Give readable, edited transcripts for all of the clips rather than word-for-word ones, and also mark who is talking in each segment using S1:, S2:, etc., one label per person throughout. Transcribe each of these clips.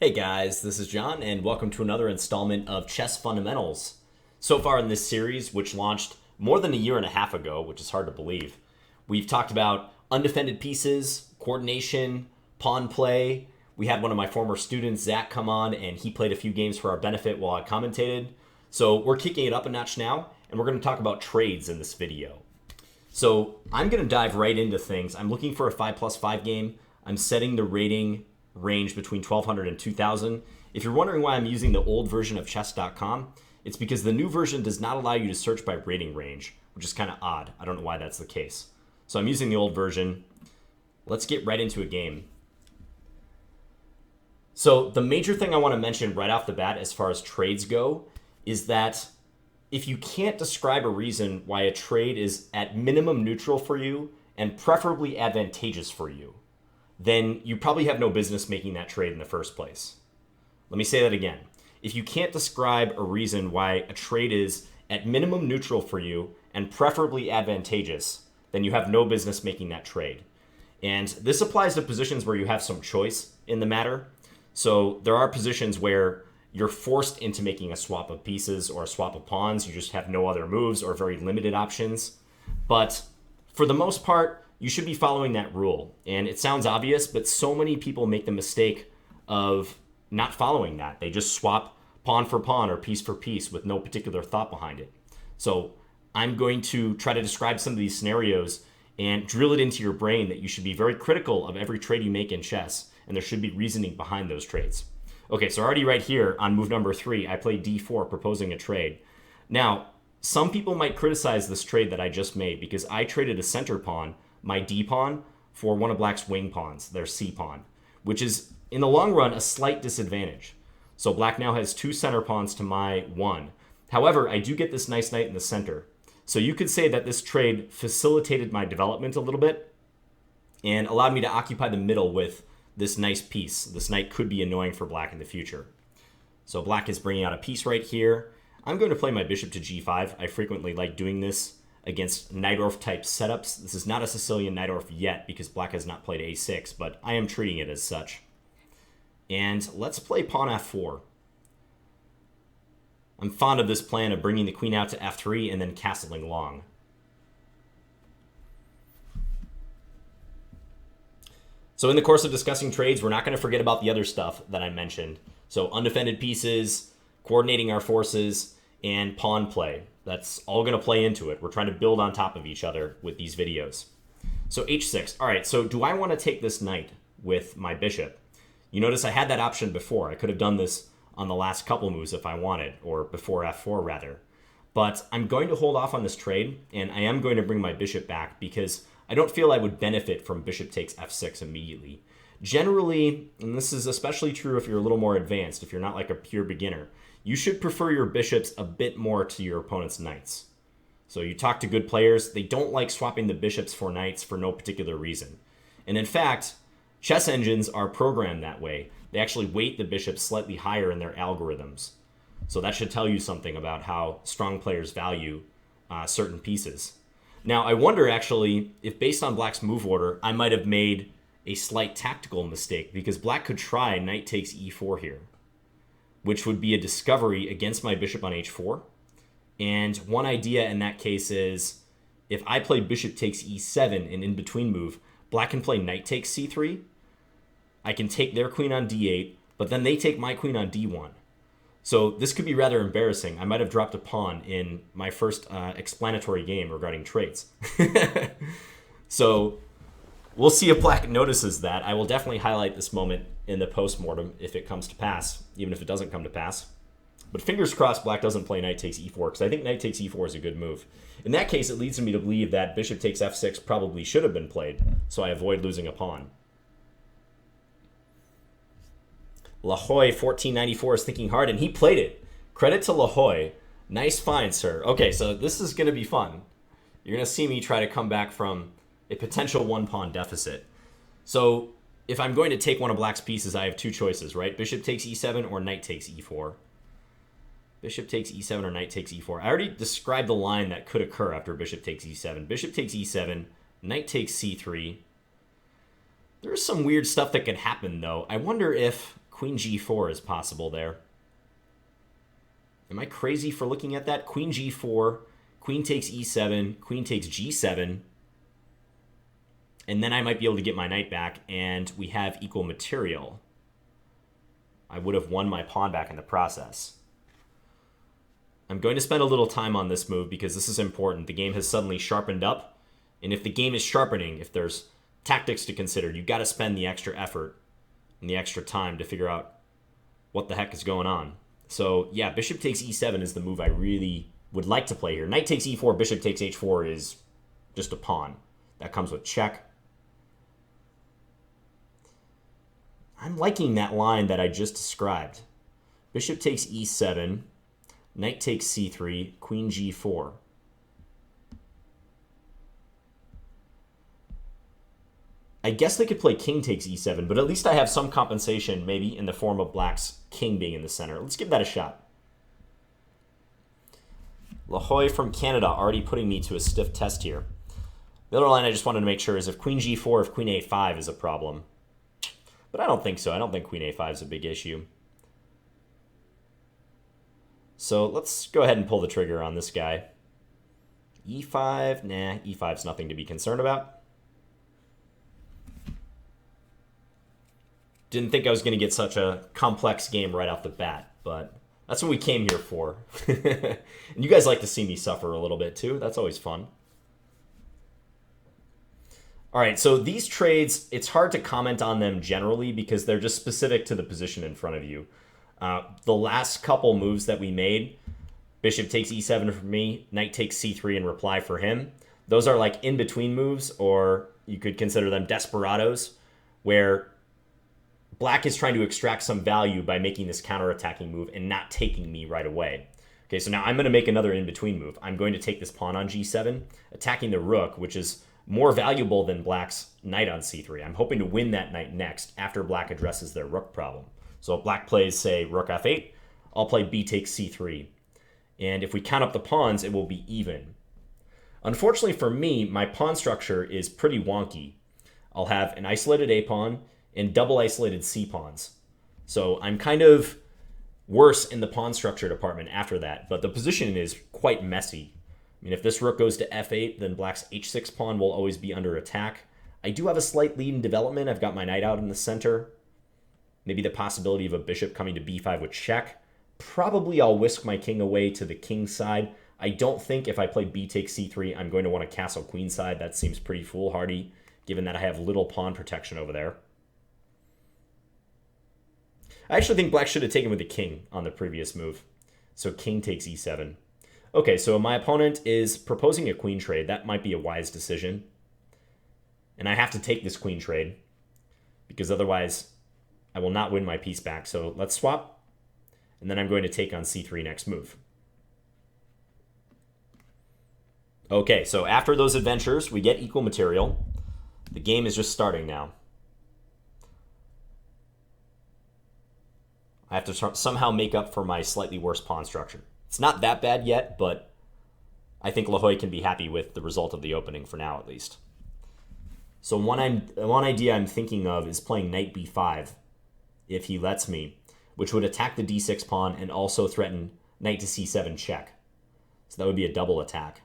S1: Hey guys, this is John, and welcome to another installment of Chess Fundamentals. So far in this series, which launched more than a year and a half ago, which is hard to believe, we've talked about undefended pieces, coordination, pawn play. We had one of my former students, Zach, come on, and he played a few games for our benefit while I commentated. So we're kicking it up a notch now, and we're going to talk about trades in this video. So I'm going to dive right into things. I'm looking for a 5+5 game. I'm setting the rating range between 1200 and 2000. If you're wondering why I'm using the old version of chess.com, it's because the new version does not allow you to search by rating range, which is kind of odd. I don't know why that's the case. So I'm using the old version. Let's get right into a game. So the major thing I want to mention right off the bat as far as trades go is that if you can't describe a reason why a trade is at minimum neutral for you and preferably advantageous for you, then you probably have no business making that trade in the first place. Let me say that again. If you can't describe a reason why a trade is at minimum neutral for you and preferably advantageous, then you have no business making that trade. And this applies to positions where you have some choice in the matter. So there are positions where you're forced into making a swap of pieces or a swap of pawns. You just have no other moves or very limited options. But for the most part, you should be following that rule. And it sounds obvious, but so many people make the mistake of not following that. They just swap pawn for pawn or piece for piece with no particular thought behind it. So I'm going to try to describe some of these scenarios and drill it into your brain that you should be very critical of every trade you make in chess, and there should be reasoning behind those trades. Okay, so already right here on move number 3, I play d4, proposing a trade. Now, some people might criticize this trade that I just made because I traded a center pawn, my D pawn, for one of black's wing pawns, their C pawn, which is, in the long run, a slight disadvantage. So black now has 2 center pawns to my 1. However, I do get this nice knight in the center. So you could say that this trade facilitated my development a little bit and allowed me to occupy the middle with this nice piece. This knight could be annoying for black in the future. So black is bringing out a piece right here. I'm going to play my bishop to g5. I frequently like doing this against Najdorf type setups. This is not a Sicilian Najdorf yet because black has not played a6, but I am treating it as such. And let's play pawn f4. I'm fond of this plan of bringing the queen out to f3 and then castling long. So in the course of discussing trades, we're not going to forget about the other stuff that I mentioned. So undefended pieces, coordinating our forces, and pawn play. That's all going to play into it. We're trying to build on top of each other with these videos. So h6. All right, so do I want to take this knight with my bishop? You notice I had that option before. I could have done this on the last couple moves if I wanted, or before f4 rather. But I'm going to hold off on this trade, and I am going to bring my bishop back because I don't feel I would benefit from bishop takes f6 immediately. Generally, and this is especially true if you're a little more advanced, if you're not like a pure beginner, you should prefer your bishops a bit more to your opponent's knights. So you talk to good players, they don't like swapping the bishops for knights for no particular reason. And in fact, chess engines are programmed that way. They actually weight the bishops slightly higher in their algorithms. So that should tell you something about how strong players value certain pieces. Now, I wonder actually if based on black's move order, I might have made a slight tactical mistake because black could try knight takes e4 here, which would be a discovery against my bishop on h4. And one idea in that case is if I play bishop takes e7 an in-between move, black can play knight takes c3. I can take their queen on d8, but then they take my queen on d1. So this could be rather embarrassing. I might have dropped a pawn in my first explanatory game regarding trades. So we'll see if black notices that. I will definitely highlight this moment in the post-mortem if it comes to pass, even if it doesn't come to pass. But fingers crossed black doesn't play knight takes e4, because I think knight takes e4 is a good move. In that case, it leads me to believe that bishop takes f6 probably should have been played, so I avoid losing a pawn. La Hoy 1494 is thinking hard, and he played it. Credit to La Hoy. Nice find, sir. Okay, so this is going to be fun. You're going to see me try to come back from a potential one-pawn deficit. So if I'm going to take one of black's pieces, I have two choices, right? Bishop takes e7 or knight takes e4. Bishop takes e7 or knight takes e4. I already described the line that could occur after bishop takes e7. Bishop takes e7, knight takes c3. There's some weird stuff that could happen, though. I wonder if Queen g4 is possible there. Am I crazy for looking at that? Queen g4, queen takes e7, queen takes g7, and then I might be able to get my knight back, and we have equal material. I would have won my pawn back in the process. I'm going to spend a little time on this move because this is important. The game has suddenly sharpened up, and if the game is sharpening, if there's tactics to consider, you've got to spend the extra effort and the extra time to figure out what the heck is going on. So, yeah, bishop takes e7 is the move I really would like to play here. Knight takes e4, bishop takes h4 is just a pawn. That comes with check. I'm liking that line that I just described. Bishop takes e7, knight takes c3, queen g4. I guess they could play king takes e7, but at least I have some compensation, maybe, in the form of black's king being in the center. Let's give that a shot. La Hoy from Canada already putting me to a stiff test here. The other line I just wanted to make sure is if queen g4, if queen a5 is a problem. But I don't think so. I don't think queen a5 is a big issue. So let's go ahead and pull the trigger on this guy. e5, nah, e5's nothing to be concerned about. Didn't think I was going to get such a complex game right off the bat, but that's what we came here for. And you guys like to see me suffer a little bit too. That's always fun. All right, so these trades, it's hard to comment on them generally because they're just specific to the position in front of you. The last couple moves that we made, bishop takes e7 for me, knight takes c3 in reply for him. Those are like in-between moves, or you could consider them desperados, where black is trying to extract some value by making this counterattacking move and not taking me right away. Okay, so now I'm going to make another in-between move. I'm going to take this pawn on g7, attacking the rook, which is more valuable than black's knight on c3. I'm hoping to win that knight next after black addresses their rook problem. So if black plays, say, rook f8, I'll play b takes c3. And if we count up the pawns, it will be even. Unfortunately for me, my pawn structure is pretty wonky. I'll have an isolated a pawn and double isolated c pawns. So I'm kind of worse in the pawn structure department after that, but the position is quite messy. I mean, if this rook goes to f8, then black's h6 pawn will always be under attack. I do have a slight lead in development. I've got my knight out in the center. Maybe the possibility of a bishop coming to b5 with check. Probably I'll whisk my king away to the king side. I don't think if I play b takes c3, I'm going to want to castle queen side. That seems pretty foolhardy, given that I have little pawn protection over there. I actually think black should have taken with the king on the previous move. So king takes e7. Okay, so my opponent is proposing a queen trade. That might be a wise decision. And I have to take this queen trade because otherwise I will not win my piece back. So let's swap. And then I'm going to take on c3 next move. Okay, so after those adventures, we get equal material. The game is just starting now. I have to somehow make up for my slightly worse pawn structure. It's not that bad yet, but I think La Hoy can be happy with the result of the opening for now, at least. So one idea I'm thinking of is playing knight b5, if he lets me, which would attack the d6 pawn and also threaten knight to c7 check. So that would be a double attack.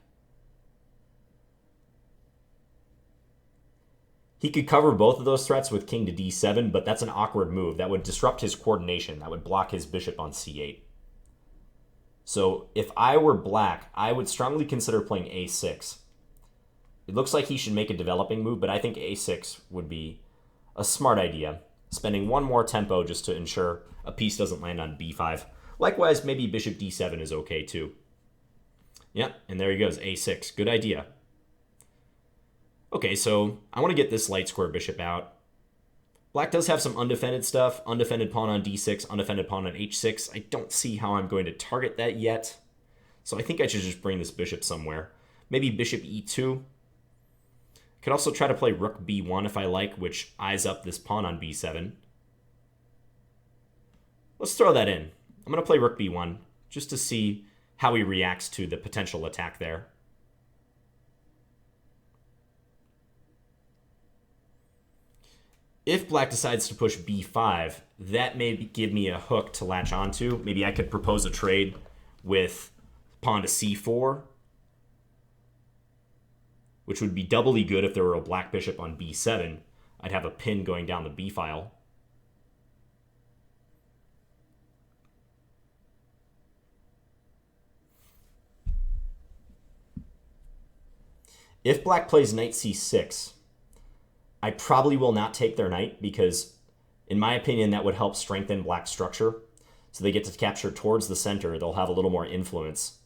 S1: He could cover both of those threats with king to d7, but that's an awkward move. That would disrupt his coordination. That would block his bishop on c8. So if I were black, I would strongly consider playing a6. It looks like he should make a developing move, but I think a6 would be a smart idea. Spending one more tempo just to ensure a piece doesn't land on b5. Likewise, maybe bishop d7 is okay too. Yep, and there he goes, a6. Good idea. Okay, so I want to get this light square bishop out. Black does have some undefended stuff. Undefended pawn on d6, undefended pawn on h6. I don't see how I'm going to target that yet. So I think I should just bring this bishop somewhere. Maybe bishop e2. Could also try to play rook b1 if I like, which eyes up this pawn on b7. Let's throw that in. I'm going to play rook b1 just to see how he reacts to the potential attack there. If black decides to push b5, that may give me a hook to latch onto. Maybe I could propose a trade with pawn to c4, which would be doubly good if there were a black bishop on b7. I'd have a pin going down the b file. If black plays knight c6, I probably will not take their knight because, in my opinion, that would help strengthen black's structure. So they get to capture towards the center. They'll have a little more influence.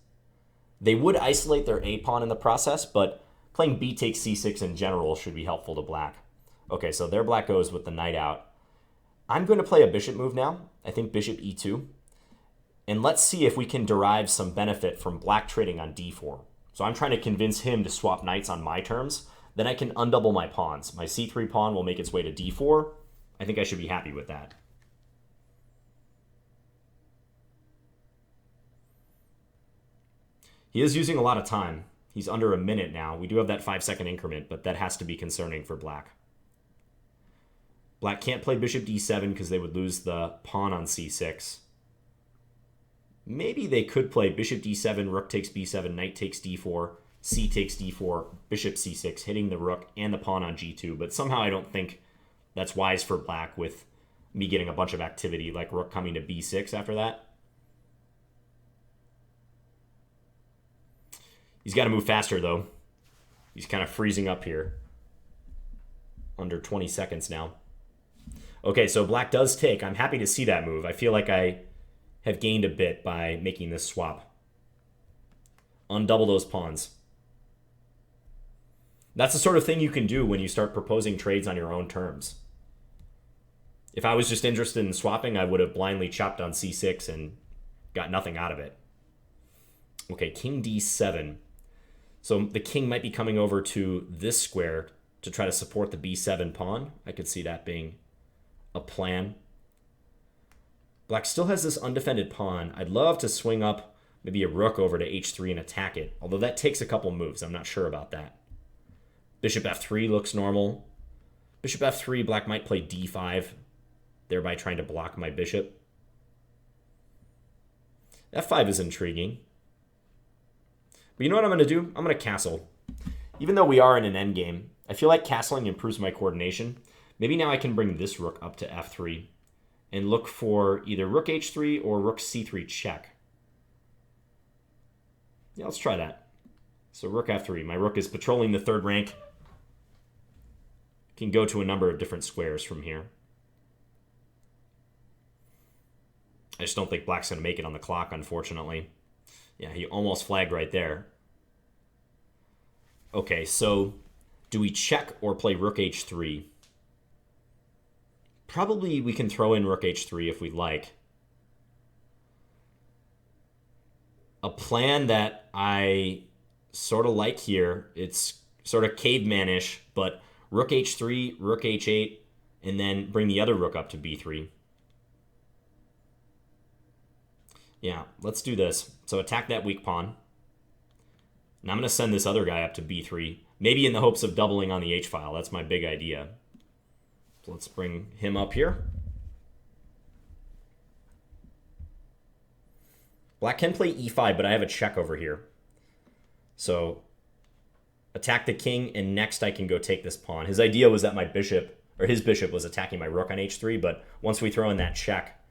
S1: They would isolate their a pawn in the process, but playing b takes c6 in general should be helpful to black. Okay, so there black goes with the knight out. I'm going to play a bishop move now. I think bishop e2. And let's see if we can derive some benefit from black trading on d4. So I'm trying to convince him to swap knights on my terms. Then I can undouble my pawns. My c3 pawn will make its way to d4. I think I should be happy with that. He is using a lot of time. He's under a minute now. We do have that 5-second increment, but that has to be concerning for black. Black can't play bishop d7 because they would lose the pawn on c6. Maybe they could play bishop d7, rook takes b7, knight takes d4, c takes d4, bishop c6, hitting the rook and the pawn on g2. But somehow I don't think that's wise for black with me getting a bunch of activity, like rook coming to b6 after that. He's got to move faster, though. He's kind of freezing up here. Under 20 seconds now. Okay, so black does take. I'm happy to see that move. I feel like I have gained a bit by making this swap. Undouble those pawns. That's the sort of thing you can do when you start proposing trades on your own terms. If I was just interested in swapping, I would have blindly chopped on c6 and got nothing out of it. Okay, king d7. So the king might be coming over to this square to try to support the b7 pawn. I could see that being a plan. Black still has this undefended pawn. I'd love to swing up maybe a rook over to h3 and attack it, although that takes a couple moves. I'm not sure about that. Bishop f3 looks normal. Bishop f3, black might play d5, thereby trying to block my bishop. f5 is intriguing. But you know what I'm going to do? I'm going to castle. Even though we are in an endgame, I feel like castling improves my coordination. Maybe now I can bring this rook up to f3 and look for either rook h3 or rook c3 check. Yeah, let's try that. So rook f3. My rook is patrolling the third rank. Can go to a number of different squares from here. I just don't think black's going to make it on the clock, unfortunately. Yeah, he almost flagged right there. Okay, so do we check or play rook h3? Probably we can throw in rook h3 if we'd like. A plan that I sort of like here, it's sort of cavemanish, but rook h3, rook h8, and then bring the other rook up to b3. Yeah, let's do this. So attack that weak pawn. And I'm going to send this other guy up to b3, maybe in the hopes of doubling on the h-file. That's my big idea. So let's bring him up here. Black can play e5, but I have a check over here. So attack the king, and next I can go take this pawn. His idea was that my bishop, or his bishop, was attacking my rook on h3, but once we throw in that check,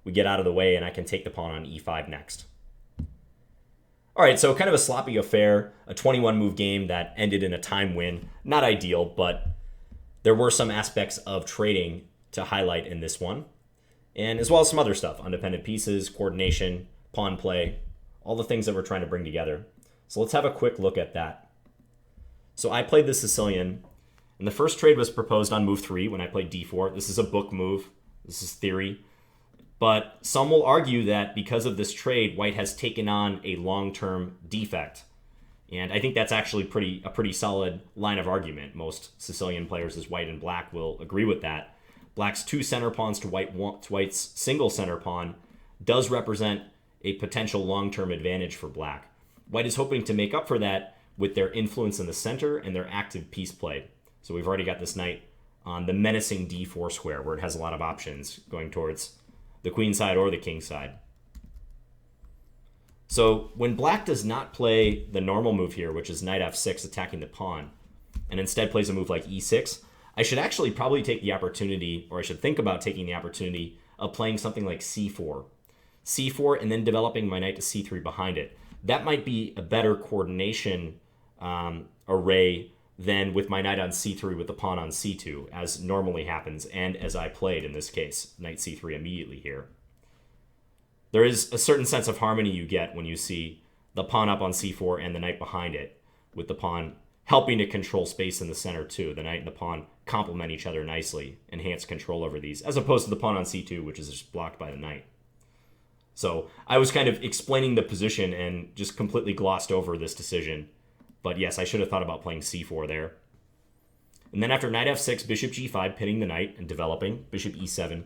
S1: we get out of the way, and I can take the pawn on e5 next. All right, so kind of a sloppy affair, a 21-move game that ended in a time win. Not ideal, but there were some aspects of trading to highlight in this one, and as well as some other stuff, undependent pieces, coordination, pawn play, all the things that we're trying to bring together. So let's have a quick look at that. So I played the Sicilian, and the first trade was proposed on move 3 when I played d4. This is a book move. This is theory. But some will argue that because of this trade, white has taken on a long-term defect. And I think that's actually a pretty solid line of argument. Most Sicilian players as white and black will agree with that. Black's 2 center pawns to white's single center pawn does represent a potential long-term advantage for black. White is hoping to make up for that with their influence in the center and their active piece play. So we've already got this knight on the menacing d4 square, where it has a lot of options going towards the queen side or the king side. So when black does not play the normal move here, which is knight f6 attacking the pawn, and instead plays a move like e6, I should actually probably take the opportunity, or I should think about taking the opportunity of playing something like c4. c4 and then developing my knight to c3 behind it. That might be a better coordination array than with my knight on c3 with the pawn on c2, as normally happens, and as I played in this case, knight c3 immediately here. There is a certain sense of harmony you get when you see the pawn up on c4 and the knight behind it, with the pawn helping to control space in the center too. The knight and the pawn complement each other nicely, enhance control over these, as opposed to the pawn on c2, which is just blocked by the knight. So I was kind of explaining the position and just completely glossed over this decision. But yes, I should have thought about playing c4 there. And then after knight f6, bishop g5, pitting the knight and developing, bishop e7.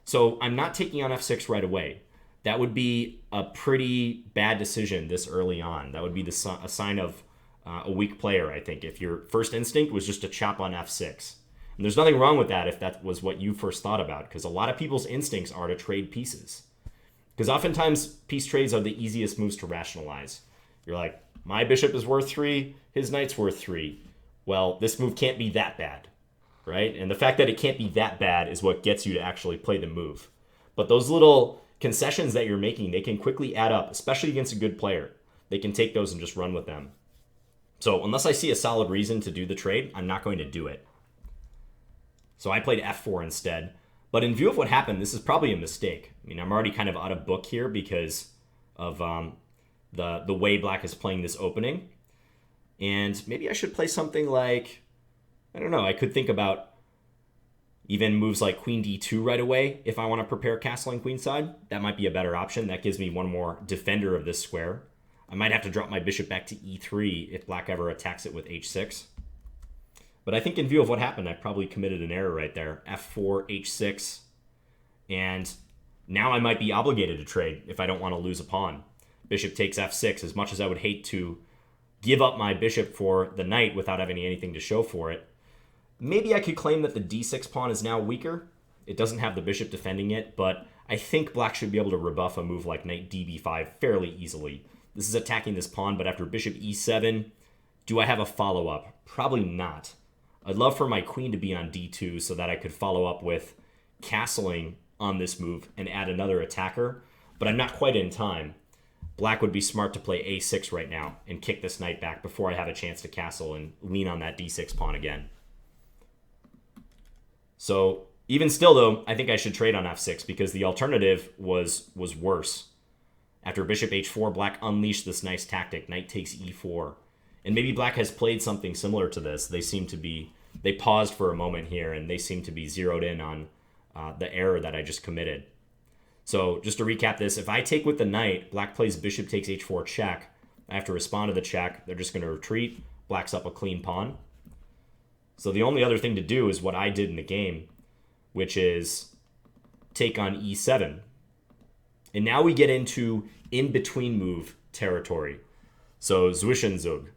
S1: So I'm not taking on f6 right away. That would be a pretty bad decision this early on. That would be a sign of a weak player, I think, if your first instinct was just to chop on f6. And there's nothing wrong with that if that was what you first thought about, because a lot of people's instincts are to trade pieces. Because oftentimes, piece trades are the easiest moves to rationalize. You're like, my bishop is worth 3, his knight's worth 3. Well, this move can't be that bad, right? And the fact that it can't be that bad is what gets you to actually play the move. But those little concessions that you're making, they can quickly add up, especially against a good player. They can take those and just run with them. So unless I see a solid reason to do the trade, I'm not going to do it. So I played f4 instead. But in view of what happened, this is probably a mistake. I mean, I'm already kind of out of book here because of the way black is playing this opening. And maybe I should play something like, I don't know, I could think about even moves like queen d2 right away if I want to prepare castling queenside. That might be a better option. That gives me one more defender of this square. I might have to drop my bishop back to e3 if black ever attacks it with h6. But I think in view of what happened, I probably committed an error right there. f4, h6. And now I might be obligated to trade if I don't want to lose a pawn. Bishop takes f6. As much as I would hate to give up my bishop for the knight without having anything to show for it, maybe I could claim that the d6 pawn is now weaker. It doesn't have the bishop defending it, but I think black should be able to rebuff a move like knight db5 fairly easily. This is attacking this pawn, but after bishop e7, do I have a follow-up? Probably not. I'd love for my queen to be on d2 so that I could follow up with castling on this move and add another attacker, but I'm not quite in time. Black would be smart to play a6 right now and kick this knight back before I have a chance to castle and lean on that d6 pawn again. So even still, though, I think I should trade on f6 because the alternative was worse. After bishop h4, black unleashed this nice tactic, knight takes e4. And maybe black has played something similar to this. They paused for a moment here, and they seem to be zeroed in on the error that I just committed. So just to recap this, if I take with the knight, black plays bishop takes h4 check. I have to respond to the check. They're just going to retreat. Black's up a clean pawn. So the only other thing to do is what I did in the game, which is take on e7. And now we get into in-between move territory. So Zwischenzug,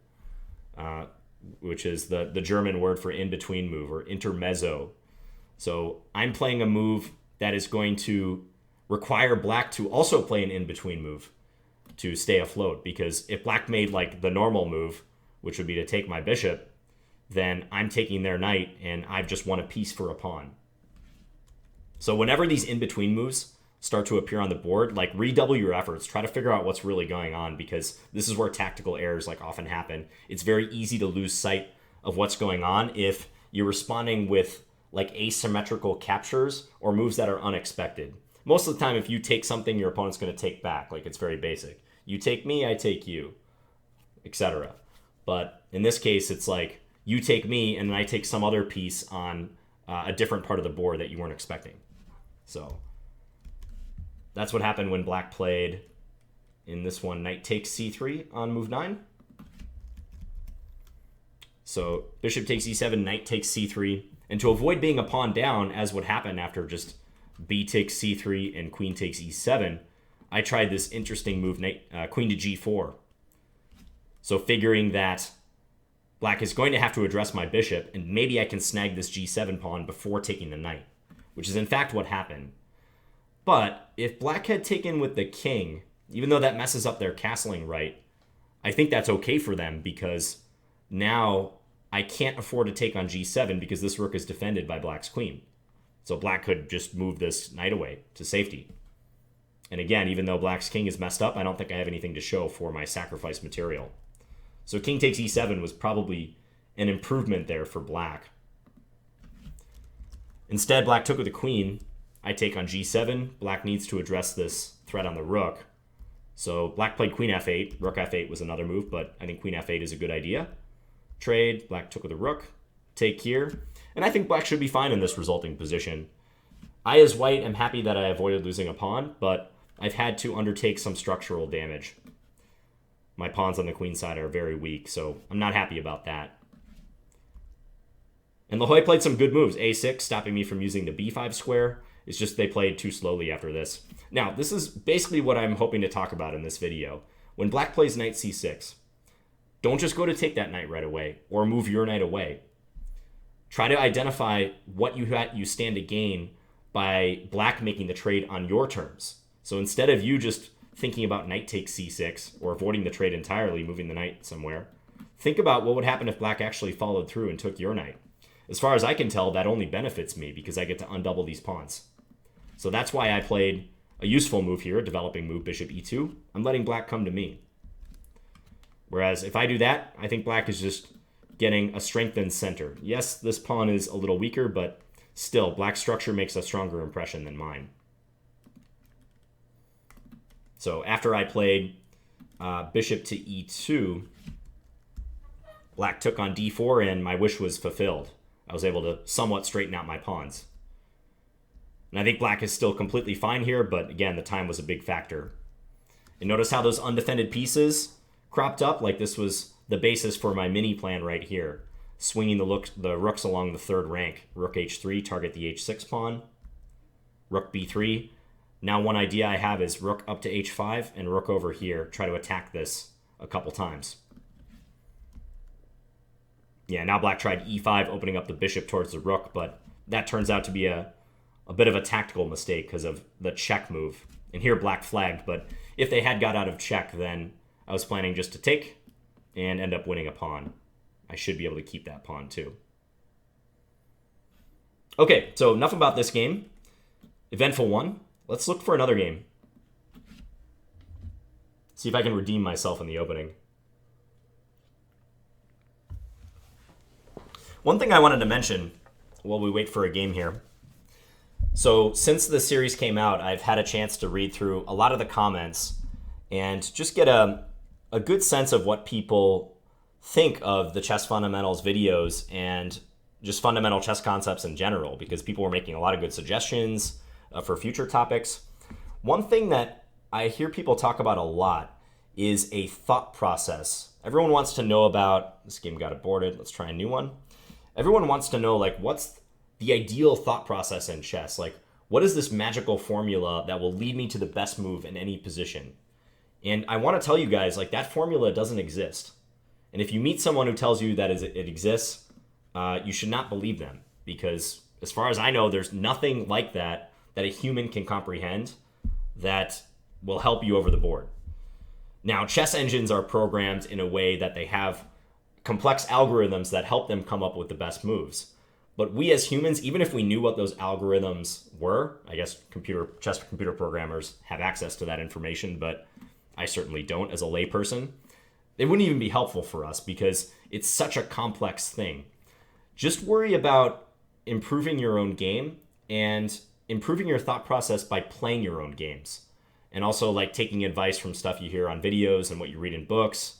S1: which is the German word for in-between move, or intermezzo. So I'm playing a move that is going to require black to also play an in-between move to stay afloat. Because if black made like the normal move, which would be to take my bishop, then I'm taking their knight and I've just won a piece for a pawn. So whenever these in-between moves start to appear on the board, like redouble your efforts. Try to figure out what's really going on, because this is where tactical errors like often happen. It's very easy to lose sight of what's going on if you're responding with like asymmetrical captures or moves that are unexpected. Most of the time, if you take something, your opponent's going to take back. Like, it's very basic. You take me, I take you, etc. But in this case, it's like you take me and then I take some other piece on a different part of the board that you weren't expecting. So that's what happened when black played in this one, knight takes c3 on move 9. So bishop takes e7, knight takes c3. And to avoid being a pawn down, as would happen after just b takes c3 and queen takes e7, I tried this interesting move, queen to g4. So figuring that black is going to have to address my bishop, and maybe I can snag this g7 pawn before taking the knight, which is in fact what happened. But if black had taken with the king, even though that messes up their castling right, I think that's okay for them, because now I can't afford to take on g7 because this rook is defended by black's queen. So black could just move this knight away to safety. And again, even though black's king is messed up, I don't think I have anything to show for my sacrifice material. So king takes e7 was probably an improvement there for black. Instead, black took with the queen. I take on g7. Black needs to address this threat on the rook. So black played queen f8. Rook f8 was another move, but I think queen f8 is a good idea. Trade. Black took with the rook. Take here. And I think black should be fine in this resulting position. I, as white, am happy that I avoided losing a pawn, but I've had to undertake some structural damage. My pawns on the queen side are very weak, so I'm not happy about that. And La Hoy played some good moves. a6, stopping me from using the b5 square. It's just they played too slowly after this. Now, this is basically what I'm hoping to talk about in this video. When black plays knight c6, don't just go to take that knight right away or move your knight away. Try to identify what you stand to gain by black making the trade on your terms. So instead of you just thinking about knight takes c6 or avoiding the trade entirely, moving the knight somewhere, think about what would happen if black actually followed through and took your knight. As far as I can tell, that only benefits me because I get to undouble these pawns. So that's why I played a useful move here, a developing move, bishop e2. I'm letting black come to me. Whereas if I do that, I think black is just getting a strengthened center. Yes, this pawn is a little weaker, but still, black's structure makes a stronger impression than mine. So after I played bishop to e2, black took on d4, and my wish was fulfilled. I was able to somewhat straighten out my pawns. And I think black is still completely fine here, but again, the time was a big factor. And notice how those undefended pieces cropped up? Like this was the basis for my mini plan right here. Swinging the rooks along the third rank. Rook h3, target the h6 pawn. Rook b3. Now one idea I have is rook up to h5 and rook over here. Try to attack this a couple times. Yeah, now black tried e5, opening up the bishop towards the rook, but that turns out to be a bit of a tactical mistake because of the check move. And here black flagged, but if they had got out of check, then I was planning just to take and end up winning a pawn. I should be able to keep that pawn too. Okay, so enough about this game. Eventful one. Let's look for another game. See if I can redeem myself in the opening. One thing I wanted to mention while we wait for a game here. So since the series came out, I've had a chance to read through a lot of the comments and just get a good sense of what people think of the Chess Fundamentals videos and just fundamental chess concepts in general, because people were making a lot of good suggestions for future topics. One thing that I hear people talk about a lot is a thought process. Everyone wants to know about, this game got aborted, let's try a new one. Everyone wants to know, like, what's the ideal thought process in chess? Like, what is this magical formula that will lead me to the best move in any position? And I want to tell you guys, like, that formula doesn't exist. And if you meet someone who tells you that it exists, you should not believe them, because as far as I know, there's nothing like that a human can comprehend that will help you over the board. Now, chess engines are programmed in a way that they have complex algorithms that help them come up with the best moves. But we as humans, even if we knew what those algorithms were, I guess chess computer programmers have access to that information, but I certainly don't as a layperson, they wouldn't even be helpful for us because it's such a complex thing. Just worry about improving your own game and improving your thought process by playing your own games. And also like taking advice from stuff you hear on videos and what you read in books.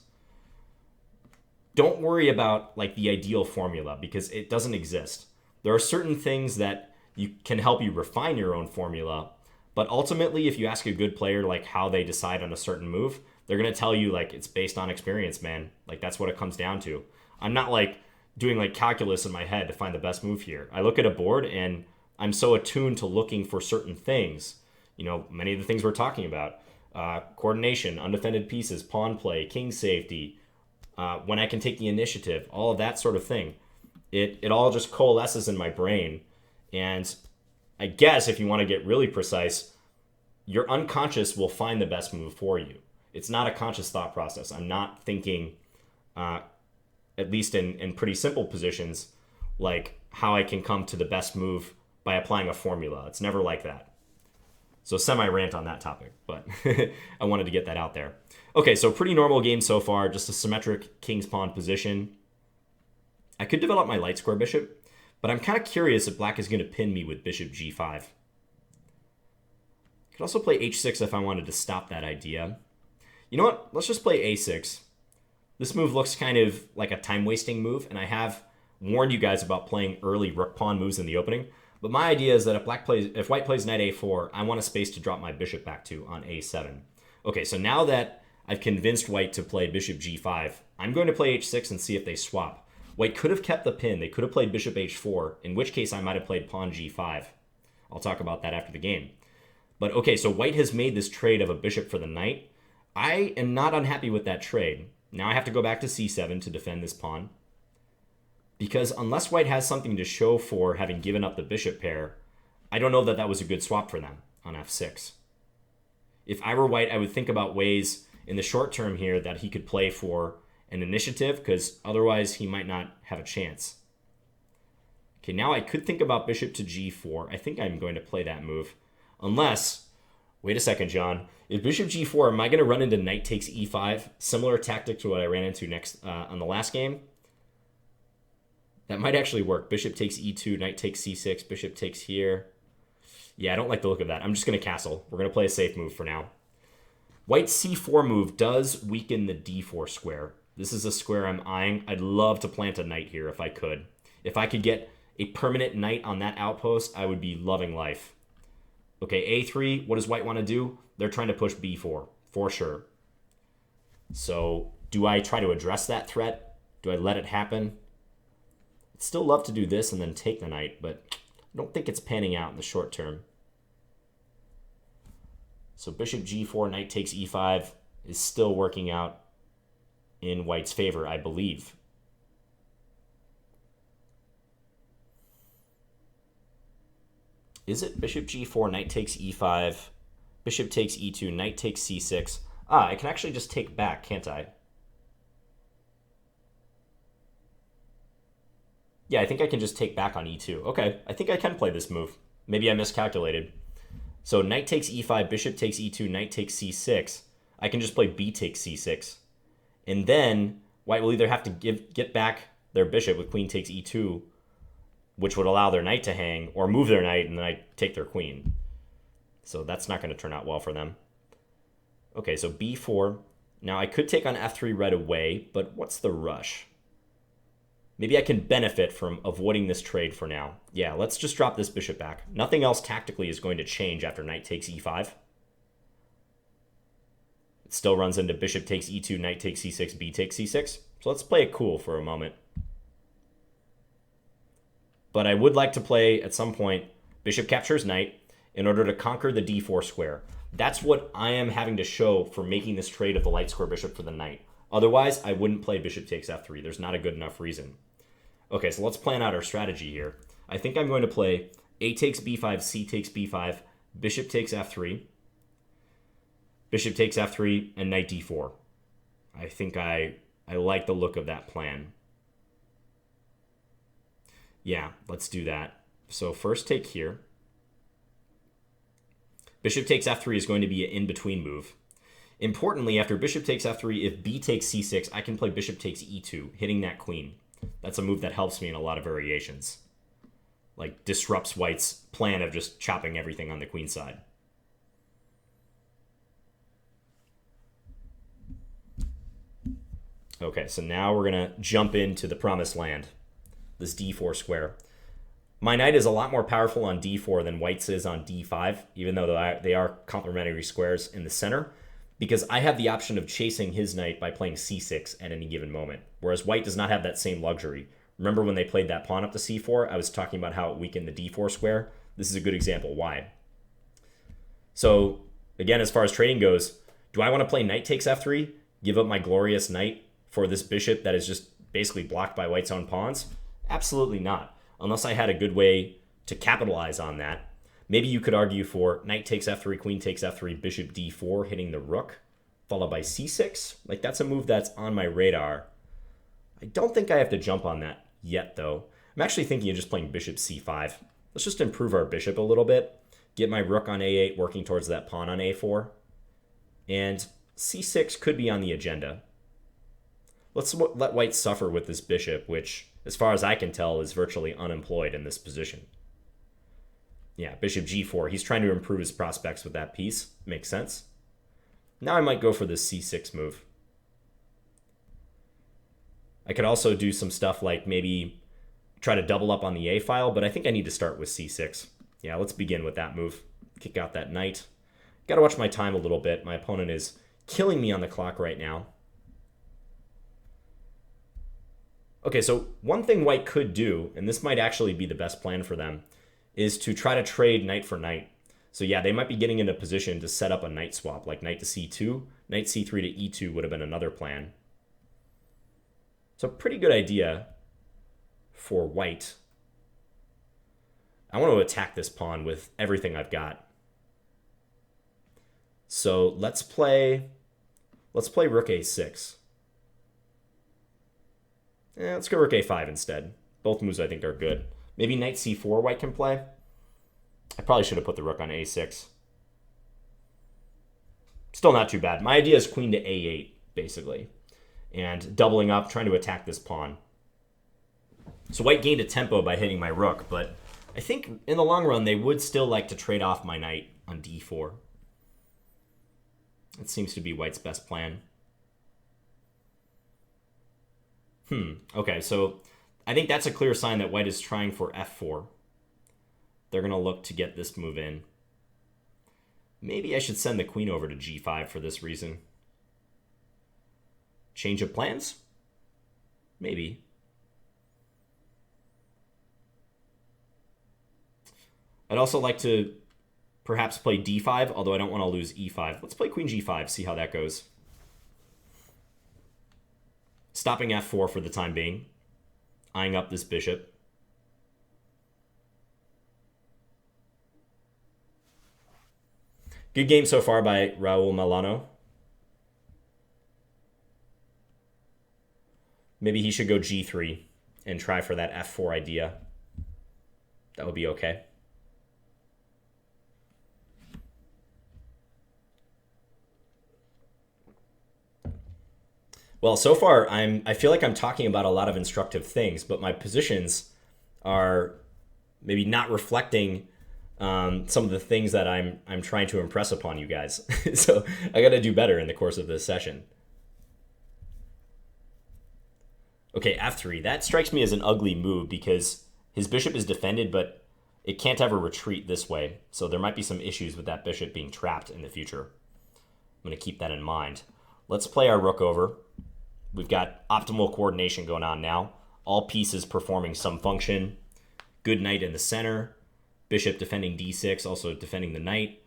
S1: Don't worry about like the ideal formula because it doesn't exist. There are certain things that you can help you refine your own formula, but ultimately if you ask a good player like how they decide on a certain move, they're going to tell you like it's based on experience, man. Like that's what it comes down to. I'm not like doing like calculus in my head to find the best move here. I look at a board and I'm so attuned to looking for certain things. You know, many of the things we're talking about, coordination, undefended pieces, pawn play, king safety, when I can take the initiative, all of that sort of thing. It all just coalesces in my brain. And I guess if you want to get really precise, your unconscious will find the best move for you. It's not a conscious thought process. I'm not thinking, at least in pretty simple positions, like how I can come to the best move by applying a formula. It's never like that. So semi-rant on that topic, but I wanted to get that out there. Okay, so pretty normal game so far, just a symmetric king's pawn position. I could develop my light square bishop, but I'm kind of curious if black is going to pin me with bishop g5. I could also play h6 if I wanted to stop that idea. You know what? Let's just play a6. This move looks kind of like a time-wasting move, and I have warned you guys about playing early rook pawn moves in the opening. But my idea is that if white plays knight a4, I want a space to drop my bishop back to on a7. Okay, so now that I've convinced white to play bishop g5, I'm going to play h6 and see if they swap. White could have kept the pin. They could have played bishop h4, in which case I might have played pawn g5. I'll talk about that after the game. But okay, so white has made this trade of a bishop for the knight. I am not unhappy with that trade. Now I have to go back to c7 to defend this pawn. Because unless white has something to show for having given up the bishop pair, I don't know that that was a good swap for them on f6. If I were white, I would think about ways in the short term here that he could play for an initiative, because otherwise he might not have a chance. Okay, now I could think about bishop to g4. I think I'm going to play that move. Unless, wait a second, John. If bishop g4, am I going to run into knight takes e5? Similar tactic to what I ran into next on the last game? That might actually work. Bishop takes e2, knight takes c6, bishop takes here. Yeah, I don't like the look of that. I'm just going to castle. We're going to play a safe move for now. White's c4 move does weaken the d4 square. This is a square I'm eyeing. I'd love to plant a knight here if I could. If I could get a permanent knight on that outpost, I would be loving life. Okay, a3, what does white want to do? They're trying to push b4, for sure. So do I try to address that threat? Do I let it happen? I'd still love to do this and then take the knight, but I don't think it's panning out in the short term. So bishop g4, knight takes e5 is still working out in white's favor, I believe. Is it bishop g4, knight takes e5, bishop takes e2, knight takes c6? Ah, I can actually just take back, can't I? Yeah, I think I can just take back on e2. Okay, I think I can play this move. Maybe I miscalculated. So knight takes e5, bishop takes e2, knight takes c6. I can just play b takes c6. And then white will either have to get back their bishop with queen takes e2, which would allow their knight to hang, or move their knight and then I take their queen. So that's not going to turn out well for them. Okay, so b4. Now I could take on f3 right away, but what's the rush? Maybe I can benefit from avoiding this trade for now. Yeah, let's just drop this bishop back. Nothing else tactically is going to change after knight takes e5. It still runs into bishop takes e2, knight takes c6, b takes c6. So let's play it cool for a moment. But I would like to play, at some point, bishop captures knight in order to conquer the d4 square. That's what I am having to show for making this trade of the light square bishop for the knight. Otherwise, I wouldn't play bishop takes f3. There's not a good enough reason. Okay, so let's plan out our strategy here. I think I'm going to play a takes b5, c takes b5, bishop takes f3, bishop takes f3, and knight d4. I think I like the look of that plan. Yeah, let's do that. So first take here. Bishop takes f3 is going to be an in-between move. Importantly, after bishop takes f3, if b takes c6, I can play bishop takes e2, hitting that queen. That's a move that helps me in a lot of variations. Like, disrupts white's plan of just chopping everything on the queen side. Okay, so now we're going to jump into the promised land, this d4 square. My knight is a lot more powerful on d4 than white's is on d5, even though they are complementary squares in the center, because I have the option of chasing his knight by playing c6 at any given moment, whereas white does not have that same luxury. Remember when they played that pawn up to c4, I was talking about how it weakened the d4 square? This is a good example. Why? So, again, as far as trading goes, do I want to play knight takes f3, give up my glorious knight, for this bishop that is just basically blocked by white's own pawns? Absolutely not, unless I had a good way to capitalize on that. Maybe you could argue for knight takes f3, queen takes f3, bishop d4, hitting the rook, followed by c6. Like, that's a move that's on my radar. I don't think I have to jump on that yet, though. I'm actually thinking of just playing bishop c5. Let's just improve our bishop a little bit, get my rook on a8, working towards that pawn on a4. And c6 could be on the agenda. Let's let white suffer with this bishop, which, as far as I can tell, is virtually unemployed in this position. Yeah, bishop g4. He's trying to improve his prospects with that piece. Makes sense. Now I might go for this c6 move. I could also do some stuff like maybe try to double up on the a file, but I think I need to start with c6. Yeah, let's begin with that move. Kick out that knight. Got to watch my time a little bit. My opponent is killing me on the clock right now. Okay, so one thing white could do, and this might actually be the best plan for them, is to try to trade knight for knight. So yeah, they might be getting into position to set up a knight swap, like knight to c2, knight c3 to e2 would have been another plan. So pretty good idea for white. I want to attack this pawn with everything I've got. So let's play rook a6. Let's go rook a5 instead. Both moves I think are good. Maybe knight c4 white can play. I probably should have put the rook on a6. Still not too bad. My idea is queen to a8, basically. And doubling up, trying to attack this pawn. So white gained a tempo by hitting my rook, but I think in the long run they would still like to trade off my knight on d4. That seems to be white's best plan. Okay, so I think that's a clear sign that white is trying for f4. They're going to look to get this move in. Maybe I should send the queen over to g5 for this reason. Change of plans? Maybe. I'd also like to perhaps play d5, although I don't want to lose e5. Let's play queen g5, see how that goes. Stopping f4 for the time being. Eyeing up this bishop. Good game so far by Raul Milano. Maybe he should go g3 and try for that f4 idea. That would be okay. Well, so far I feel like I'm talking about a lot of instructive things, but my positions are maybe not reflecting some of the things that I'm trying to impress upon you guys. So I got to do better in the course of this session. Okay, f3. That strikes me as an ugly move because his bishop is defended, but it can't ever retreat this way. So there might be some issues with that bishop being trapped in the future. I'm going to keep that in mind. Let's play our rook over. We've got optimal coordination going on now. All pieces performing some function. Good knight in the center. Bishop defending d6, also defending the knight.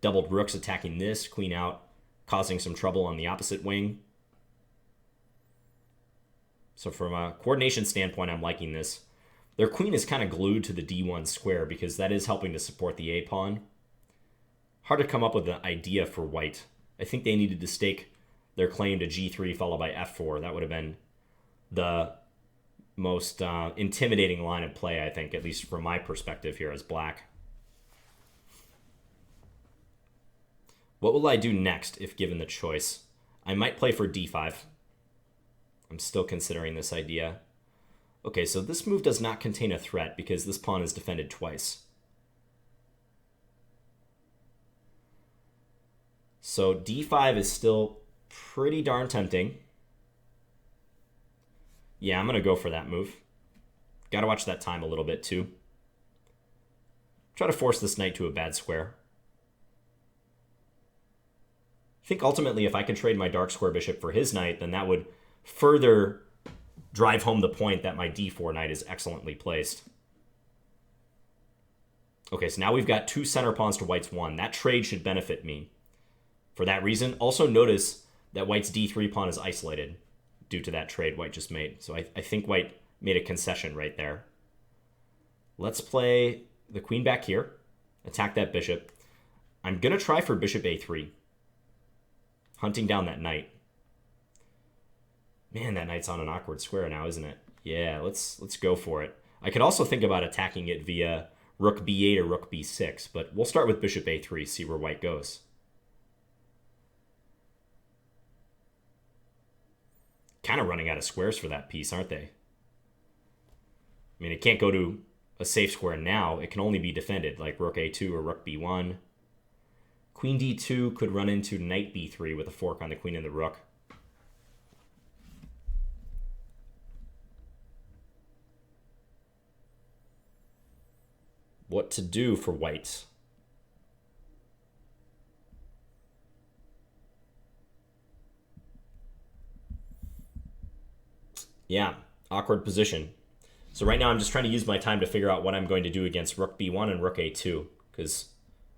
S1: Doubled rooks attacking this. Queen out, causing some trouble on the opposite wing. So from a coordination standpoint, I'm liking this. Their queen is kind of glued to the d1 square because that is helping to support the a-pawn. Hard to come up with an idea for white. I think they needed to stake their claim to g3 followed by f4. That would have been the most intimidating line of play, I think, at least from my perspective here as black. What will I do next if given the choice? I might play for d5. I'm still considering this idea. Okay, so this move does not contain a threat because this pawn is defended twice. So d5 is still pretty darn tempting. Yeah, I'm going to go for that move. Got to watch that time a little bit too. Try to force this knight to a bad square. I think ultimately if I could trade my dark square bishop for his knight, then that would further drive home the point that my d4 knight is excellently placed. Okay, so now we've got two center pawns to white's one. That trade should benefit me. For that reason, also notice that white's d3 pawn is isolated. due to that trade white just made. So I think white made a concession right there. Let's play the queen back here. Attack that bishop. I'm going to try for bishop a3. Hunting down that knight. Man, that knight's on an awkward square now, isn't it? Yeah, let's go for it. I could also think about attacking it via rook b8 or rook b6, but we'll start with bishop a3, see where white goes. Kind of running out of squares for that piece, aren't they? I mean, it can't go to a safe square now. It can only be defended, like rook a2 or rook b1. Queen d2 could run into knight b3 with a fork on the queen and the rook. What to do for white? Yeah, awkward position. So right now I'm just trying to use my time to figure out what I'm going to do against rook b1 and rook a2, because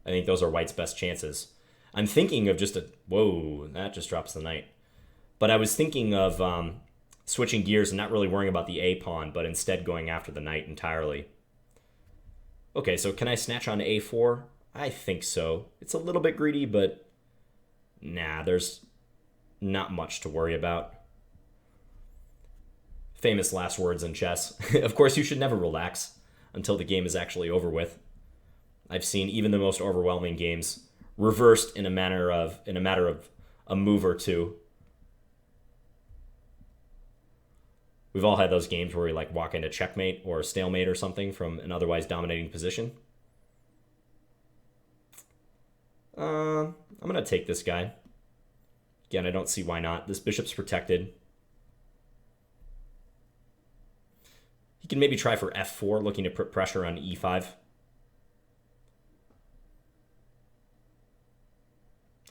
S1: I think those are white's best chances. I'm thinking of just a... Whoa, that just drops the knight. But I was thinking of switching gears and not really worrying about the a pawn, but instead going after the knight entirely. Okay, so can I snatch on a4? I think so. It's a little bit greedy, but nah, there's not much to worry about. Famous last words in chess. Of course, you should never relax until the game is actually over with. I've seen even the most overwhelming games reversed in a matter of a move or two. We've all had those games where we like walk into checkmate or stalemate or something from an otherwise dominating position. I'm going to take this guy. Again, I don't see why not. This bishop's protected. He can maybe try for f4, looking to put pressure on e5.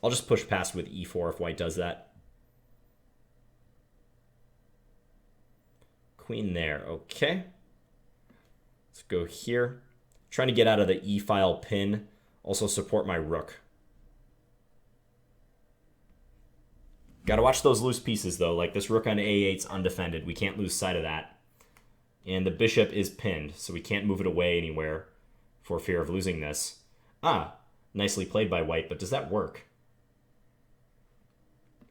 S1: I'll just push past with e4 if white does that. Queen there, okay. Let's go here. Trying to get out of the e-file pin. Also support my rook. Gotta watch those loose pieces though, like this rook on a8's undefended. We can't lose sight of that. And the bishop is pinned, so we can't move it away anywhere for fear of losing this. Ah, nicely played by white, but does that work?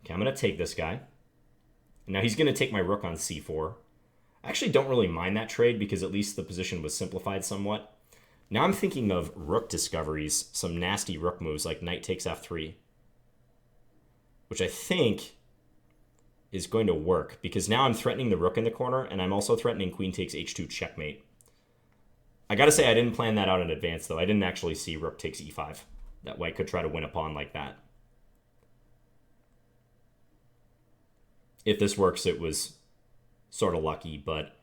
S1: Okay, I'm gonna take this guy. Now he's gonna take my rook on c4. I actually don't really mind that trade because at least the position was simplified somewhat. Now I'm thinking of rook discoveries, some nasty rook moves like knight takes f3, which I think is going to work because now I'm threatening the rook in the corner and I'm also threatening queen takes h2 checkmate. I gotta say I didn't plan that out in advance though. I didn't actually see rook takes e5. That white could try to win a pawn like that. If this works, it was sort of lucky, but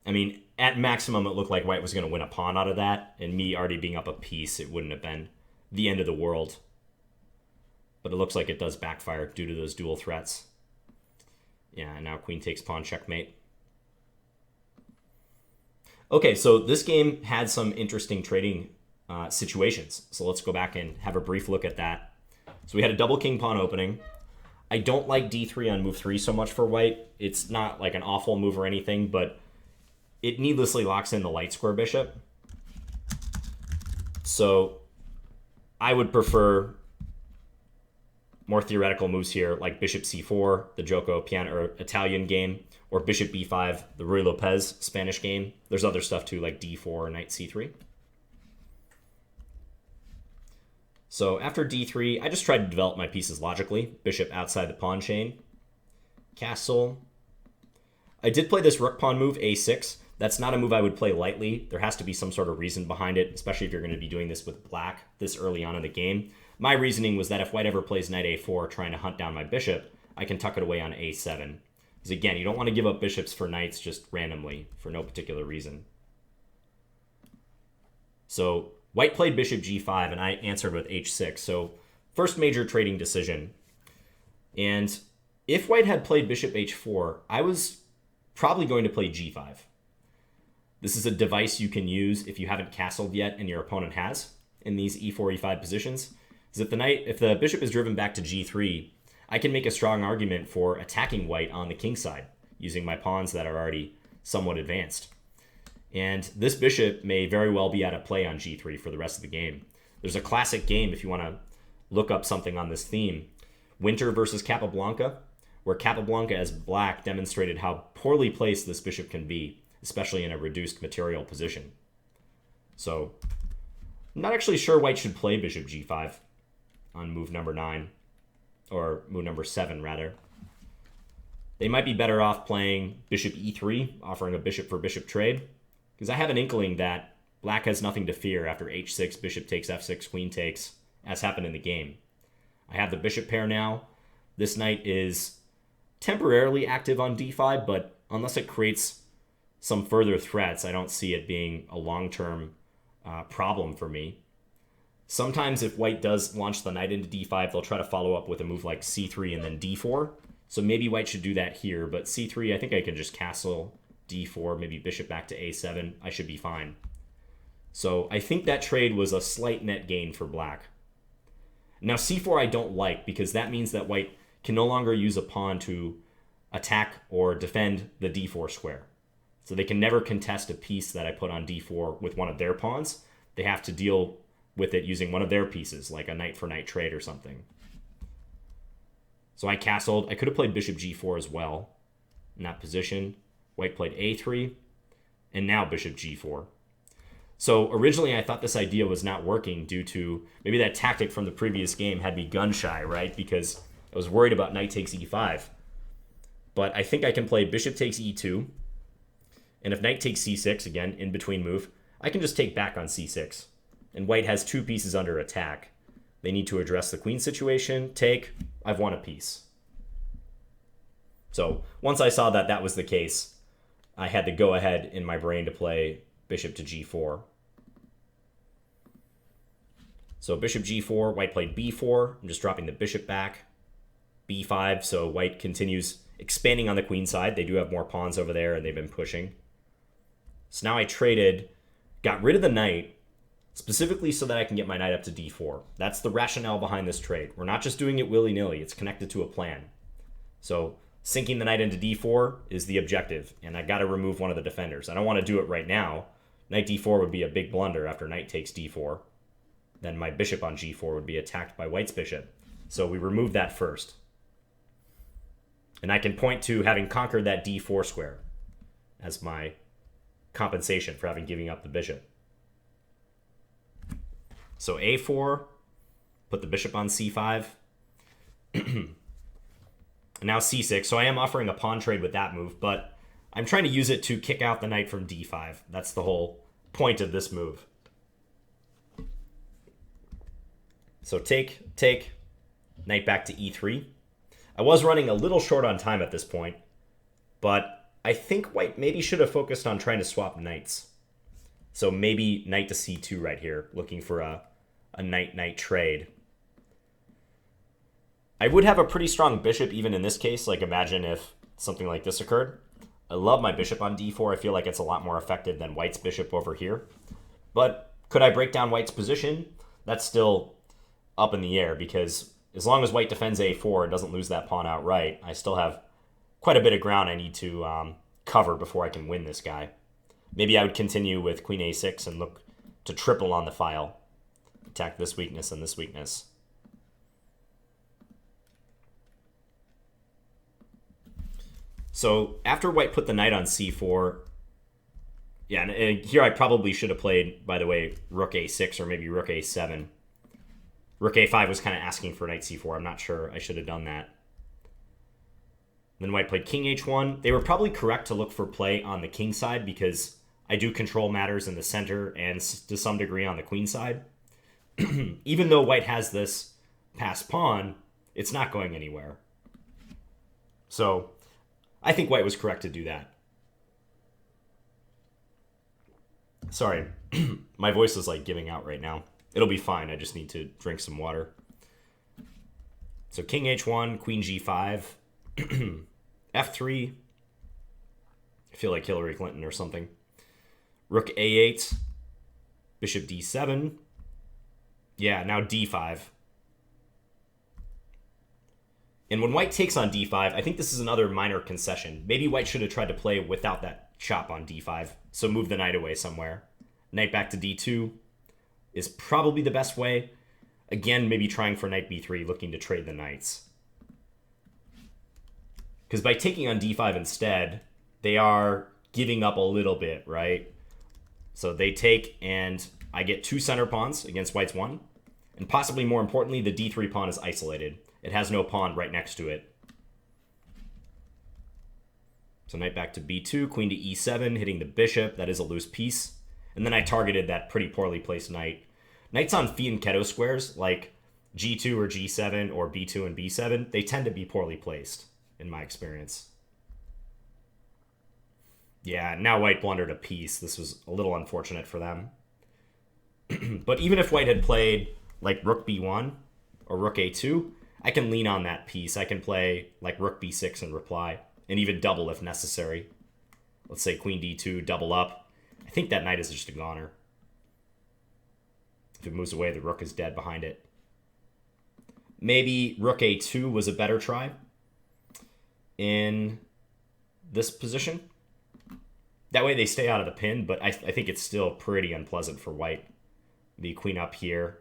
S1: I mean, at maximum, it looked like white was going to win a pawn out of that, and me already being up a piece, it wouldn't have been the end of the world. But it looks like it does backfire due to those dual threats. Yeah, now queen takes pawn checkmate. Okay, so this game had some interesting trading situations. So let's go back and have a brief look at that. So we had a double king pawn opening. I don't like d3 on move 3 so much for white. It's not like an awful move or anything, but it needlessly locks in the light square bishop. So I would prefer more theoretical moves here, like bishop c4, the Joko piano or Italian game, or bishop b5, the Ruy Lopez Spanish game. There's other stuff too, like d4 or knight c3. So after d3, I just tried to develop my pieces logically. Bishop outside the pawn chain. Castle. I did play this rook pawn move, a6. That's not a move I would play lightly. There has to be some sort of reason behind it, especially if you're going to be doing this with black this early on in the game. My reasoning was that if white ever plays knight a4 trying to hunt down my bishop, I can tuck it away on a7. Because again, you don't want to give up bishops for knights just randomly for no particular reason. So white played bishop g5, and I answered with h6. So first major trading decision. And if white had played bishop h4, I was probably going to play g5. This is a device you can use if you haven't castled yet and your opponent has in these e4, e5 positions. Is if the bishop is driven back to g3, I can make a strong argument for attacking white on the king side, using my pawns that are already somewhat advanced. And this bishop may very well be out of play on g3 for the rest of the game. There's a classic game, if you want to look up something on this theme, Winter versus Capablanca, where Capablanca as black demonstrated how poorly placed this bishop can be, especially in a reduced material position. So I'm not actually sure white should play bishop g5 on move number 9, or move number 7 rather. They might be better off playing bishop e3, offering a bishop for bishop trade, because I have an inkling that black has nothing to fear after h6, bishop takes f6, queen takes, as happened in the game. I have the bishop pair now. This knight is temporarily active on d5, but unless it creates some further threats, I don't see it being a long-term problem for me. Sometimes if white does launch the knight into d5, they'll try to follow up with a move like c3 and then d4. So maybe white should do that here, but c3, I think I can just castle d4, maybe bishop back to a7. I should be fine. So I think that trade was a slight net gain for black. Now c4 I don't like, because that means that white can no longer use a pawn to attack or defend the d4 square. So they can never contest a piece that I put on d4 with one of their pawns. They have to deal with it using one of their pieces, like a knight for knight trade or something. So I castled. I could have played bishop g4 as well in that position. White played a3, and now bishop g4. So originally I thought this idea was not working due to maybe that tactic from the previous game had me gun shy, right? Because I was worried about knight takes e5. But I think I can play bishop takes e2. And if knight takes c6, again, in between move, I can just take back on c6. And white has 2 pieces under attack. They need to address the queen situation. Take. I've won a piece. So once I saw that that was the case, I had to go ahead in my brain to play bishop to g4. So bishop g4, white played b4. I'm just dropping the bishop back. b5, so white continues expanding on the queen side. They do have more pawns over there, and they've been pushing. So now I traded, got rid of the knight, specifically so that I can get my knight up to d4. That's the rationale behind this trade. We're not just doing it willy-nilly. It's connected to a plan. So sinking the knight into d4 is the objective, and I got to remove one of the defenders. I don't want to do it right now. Knight d4 would be a big blunder after knight takes d4. Then my bishop on g4 would be attacked by white's bishop. So we remove that first. And I can point to having conquered that d4 square as my compensation for having given up the bishop. So a4, put the bishop on c5. And now c6. So I am offering a pawn trade with that move, but I'm trying to use it to kick out the knight from d5. That's the whole point of this move. So take, knight back to e3. I was running a little short on time at this point, but I think white maybe should have focused on trying to swap knights. So maybe knight to c2 right here, looking for a knight-knight trade. I would have a pretty strong bishop even in this case. Like, imagine if something like this occurred. I love my bishop on d4. I feel like it's a lot more effective than white's bishop over here. But could I break down white's position? That's still up in the air, because as long as white defends a4 and doesn't lose that pawn outright, I still have quite a bit of ground I need to cover before I can win this guy. Maybe I would continue with queen a6 and look to triple on the file. Attack this weakness and this weakness. So after white put the knight on c4, yeah, and here I probably should have played, by the way, rook a6 or maybe rook a7. Rook a5 was kind of asking for knight c4. I'm not sure. I should have done that. Then white played king h1. They were probably correct to look for play on the king side, because I do control matters in the center and to some degree on the queen side. Even though white has this passed pawn, it's not going anywhere. So I think white was correct to do that. Sorry, my voice is like giving out right now. It'll be fine. I just need to drink some water. So king h1, queen g5, f3. I feel like Hillary Clinton or something. Rook a8, bishop d7. Yeah, now d5. And when white takes on d5, I think this is another minor concession. Maybe white should have tried to play without that chop on d5, so move the knight away somewhere. Knight back to d2 is probably the best way. Again, maybe trying for knight b3, looking to trade the knights. Because by taking on d5 instead, they are giving up a little bit, right? So they take, and I get 2 center pawns against white's 1. And possibly more importantly, the d3 pawn is isolated. It has no pawn right next to it. So knight back to b2, queen to e7, hitting the bishop. That is a loose piece. And then I targeted that pretty poorly placed knight. Knights on fianchetto squares, like g2 or g7 or b2 and b7, they tend to be poorly placed, in my experience. Yeah, now white blundered a piece. This was a little unfortunate for them. But even if white had played like rook b1 or rook a2, I can lean on that piece. I can play like rook b6 and reply, and even double if necessary. Let's say queen d2, double up. I think that knight is just a goner. If it moves away, the rook is dead behind it. Maybe rook a2 was a better try in this position. That way they stay out of the pin, but I think it's still pretty unpleasant for white. The queen up here.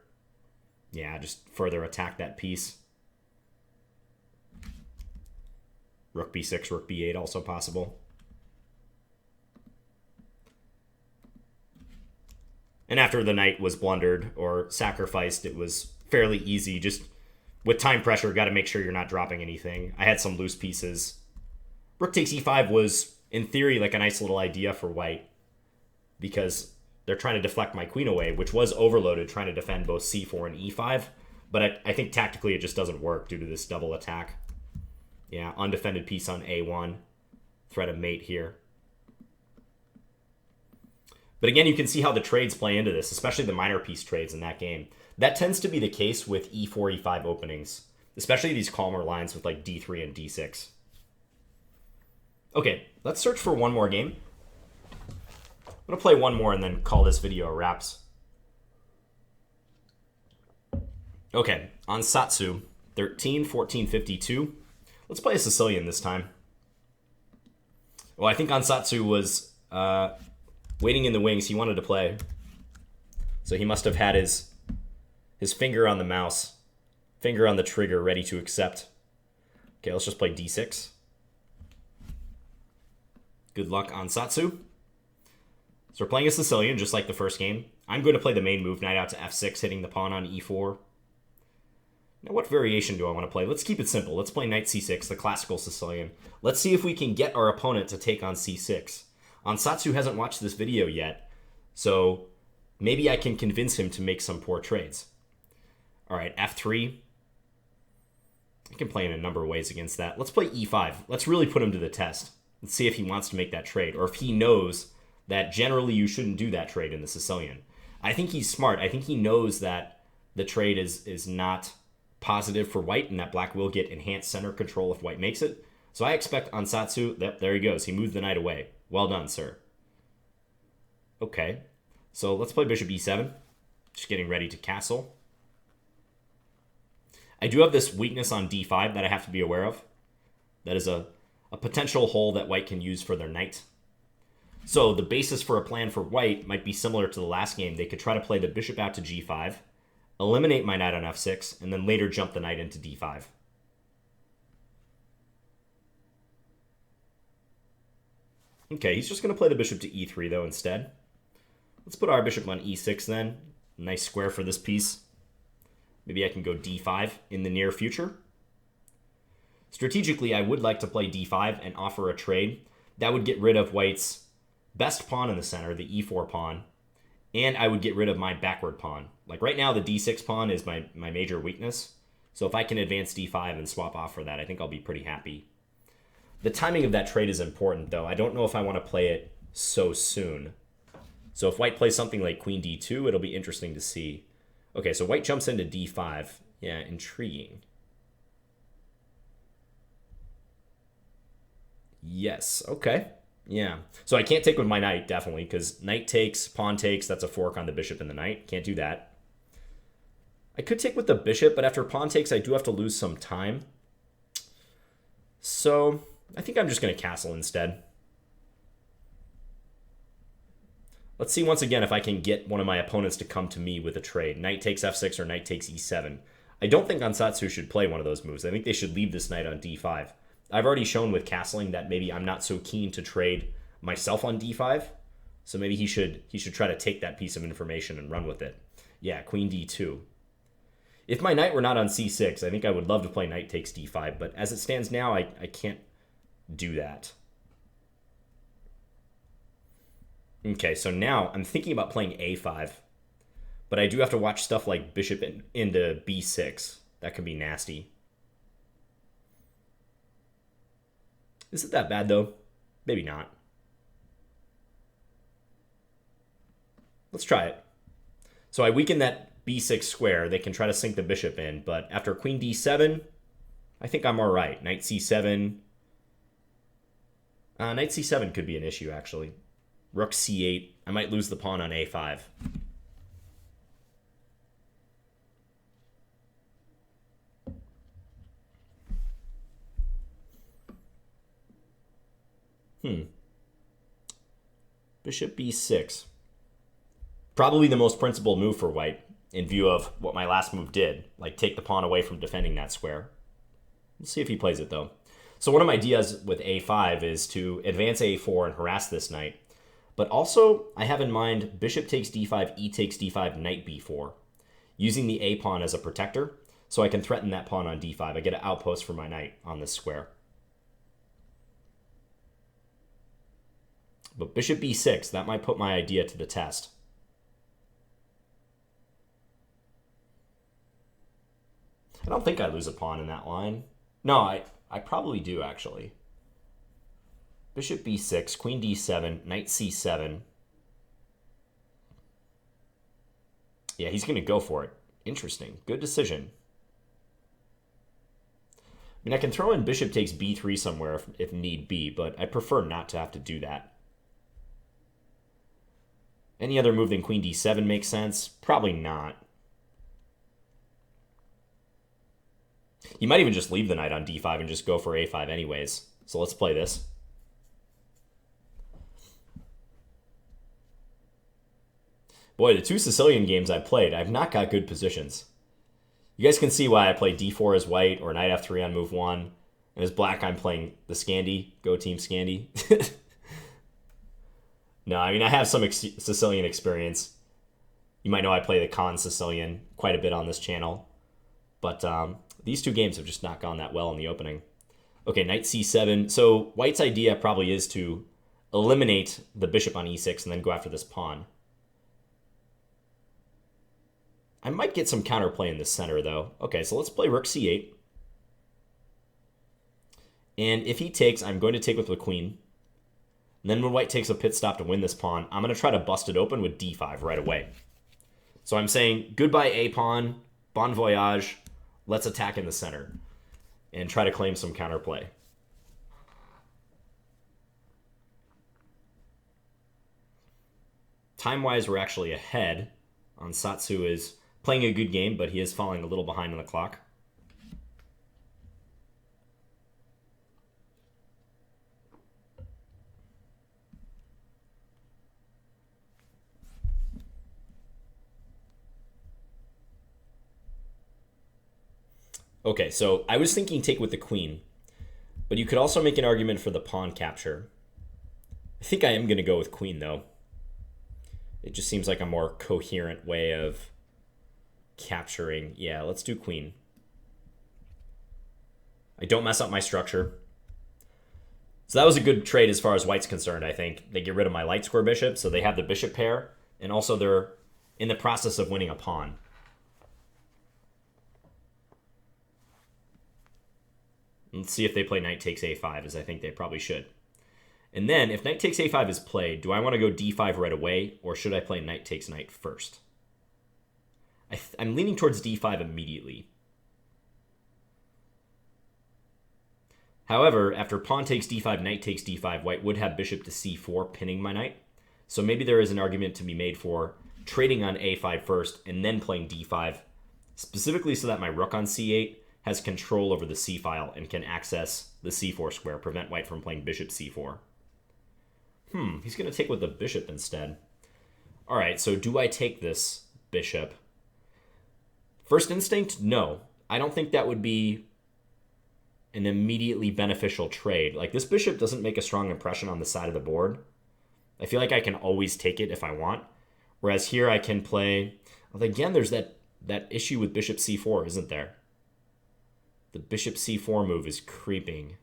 S1: Yeah, just further attack that piece. Rook b6, rook b8 also possible. And after the knight was blundered or sacrificed, it was fairly easy. Just with time pressure, got to make sure you're not dropping anything. I had some loose pieces. Rook takes e5 was, in theory, like a nice little idea for white, because they're trying to deflect my queen away, which was overloaded, trying to defend both c4 and e5. But I think tactically it just doesn't work due to this double attack. Yeah, undefended piece on a1. Threat of mate here. But again, you can see how the trades play into this, especially the minor piece trades in that game. That tends to be the case with e4, e5 openings, especially these calmer lines with like d3 and d6. Okay, let's search for one more game. I'm going to play one more and then call this video a wraps. Okay, on Satsu, 13, 14, 52. Let's play a Sicilian this time. Well, I think Ansatsu was waiting in the wings. He wanted to play. So he must have had his finger on the mouse, finger on the trigger, ready to accept. Okay, let's just play d6. Good luck, Ansatsu. So we're playing a Sicilian, just like the first game. I'm going to play the main move, knight out to f6, hitting the pawn on e4. Now, what variation do I want to play? Let's keep it simple. Let's play knight c6, the classical Sicilian. Let's see if we can get our opponent to take on c6. Ansatsu hasn't watched this video yet, so maybe I can convince him to make some poor trades. All right, f3. I can play in a number of ways against that. Let's play e5. Let's really put him to the test. Let's see if he wants to make that trade, or if he knows that generally you shouldn't do that trade in the Sicilian. I think he's smart. I think he knows that the trade is not positive for white, and that black will get enhanced center control if white makes it. So I expect Ansatsu, there he goes. He moved the knight away. Well done, sir. Okay, so let's play bishop e7. Just getting ready to castle. I do have this weakness on d5 that I have to be aware of. That is a potential hole that white can use for their knight. So the basis for a plan for white might be similar to the last game. They could try to play the bishop out to g5, eliminate my knight on f6, and then later jump the knight into d5. Okay, he's just going to play the bishop to e3, though, instead. Let's put our bishop on e6, then. Nice square for this piece. Maybe I can go d5 in the near future. Strategically, I would like to play d5 and offer a trade. That would get rid of white's best pawn in the center, the e4 pawn, and I would get rid of my backward pawn. Like right now, the d6 pawn is my major weakness. So if I can advance d5 and swap off for that, I think I'll be pretty happy. The timing of that trade is important, though. I don't know if I want to play it so soon. So if white plays something like queen d2, it'll be interesting to see. Okay, so white jumps into d5. Yeah, intriguing. Yes, okay. Yeah. So I can't take with my knight, definitely, because knight takes, pawn takes, that's a fork on the bishop and the knight. Can't do that. I could take with the bishop, but after pawn takes, I do have to lose some time. So I think I'm just going to castle instead. Let's see once again if I can get one of my opponents to come to me with a trade. Knight takes f6 or knight takes e7. I don't think Ansatsu should play one of those moves. I think they should leave this knight on d5. I've already shown with castling that maybe I'm not so keen to trade myself on d5. So maybe he should try to take that piece of information and run with it. Yeah, queen d2. If my knight were not on c6, I think I would love to play knight takes d5, but as it stands now, I can't do that. Okay, so now I'm thinking about playing a5, but I do have to watch stuff like bishop into b6. That could be nasty. Is it that bad, though? Maybe not. Let's try it. So I weaken that b6 square. They can try to sink the bishop in, but after queen d7, I think I'm all right. Knight c7. Knight c7 could be an issue, actually. Rook c8. I might lose the pawn on a5. Bishop b6. Probably the most principled move for white in view of what my last move did, like take the pawn away from defending that square. We'll see if he plays it, though. So one of my ideas with a5 is to advance a4 and harass this knight. But also, I have in mind bishop takes d5, e takes d5, knight b4, using the a pawn as a protector, so I can threaten that pawn on d5. I get an outpost for my knight on this square. But bishop b6, that might put my idea to the test. I don't think I lose a pawn in that line. No, I probably do, actually. Bishop b6, queen d7, knight c7. Yeah, he's going to go for it. Interesting. Good decision. I mean, I can throw in bishop takes b3 somewhere if need be, but I prefer not to have to do that. Any other move than queen d7 makes sense? Probably not. You might even just leave the knight on d5 and just go for a5 anyways. So let's play this. Boy, the two Sicilian games I've played, I've not got good positions. You guys can see why I play d4 as white or knight f3 on move 1. And as black, I'm playing the Scandi. Go Team Scandi. No, I mean, I have some Sicilian experience. You might know I play the Con Sicilian quite a bit on this channel. But these two games have just not gone that well in the opening. Okay, knight c7. So white's idea probably is to eliminate the bishop on e6 and then go after this pawn. I might get some counterplay in the center, though. Okay, so let's play rook c8. And if he takes, I'm going to take with the queen. And then when white takes a pit stop to win this pawn, I'm going to try to bust it open with d5 right away. So I'm saying, goodbye a pawn, bon voyage, let's attack in the center and try to claim some counterplay. Time-wise, we're actually ahead. Ansatsu is playing a good game, but he is falling a little behind on the clock. Okay, so I was thinking take with the queen, but you could also make an argument for the pawn capture. I think I am going to go with queen, though. It just seems like a more coherent way of capturing. Yeah, let's do queen. I don't mess up my structure. So that was a good trade as far as white's concerned, I think. They get rid of my light square bishop, so they have the bishop pair, and also they're in the process of winning a pawn. Let's see if they play knight takes a5, as I think they probably should. And then, if knight takes a5 is played, do I want to go d5 right away, or should I play knight takes knight first? I'm leaning towards d5 immediately. However, after pawn takes d5, knight takes d5, white would have bishop to c4, pinning my knight. So maybe there is an argument to be made for trading on a5 first, and then playing d5, specifically so that my rook on c8 has control over the c file and can access the c4 square, prevent white from playing bishop c4. He's going to take with the bishop instead. All right, so do I take this bishop? First instinct, no. I don't think that would be an immediately beneficial trade. Like, this bishop doesn't make a strong impression on the side of the board. I feel like I can always take it if I want. Whereas here I can play... Well, again, there's that issue with bishop c4, isn't there? The bishop c4 move is creeping.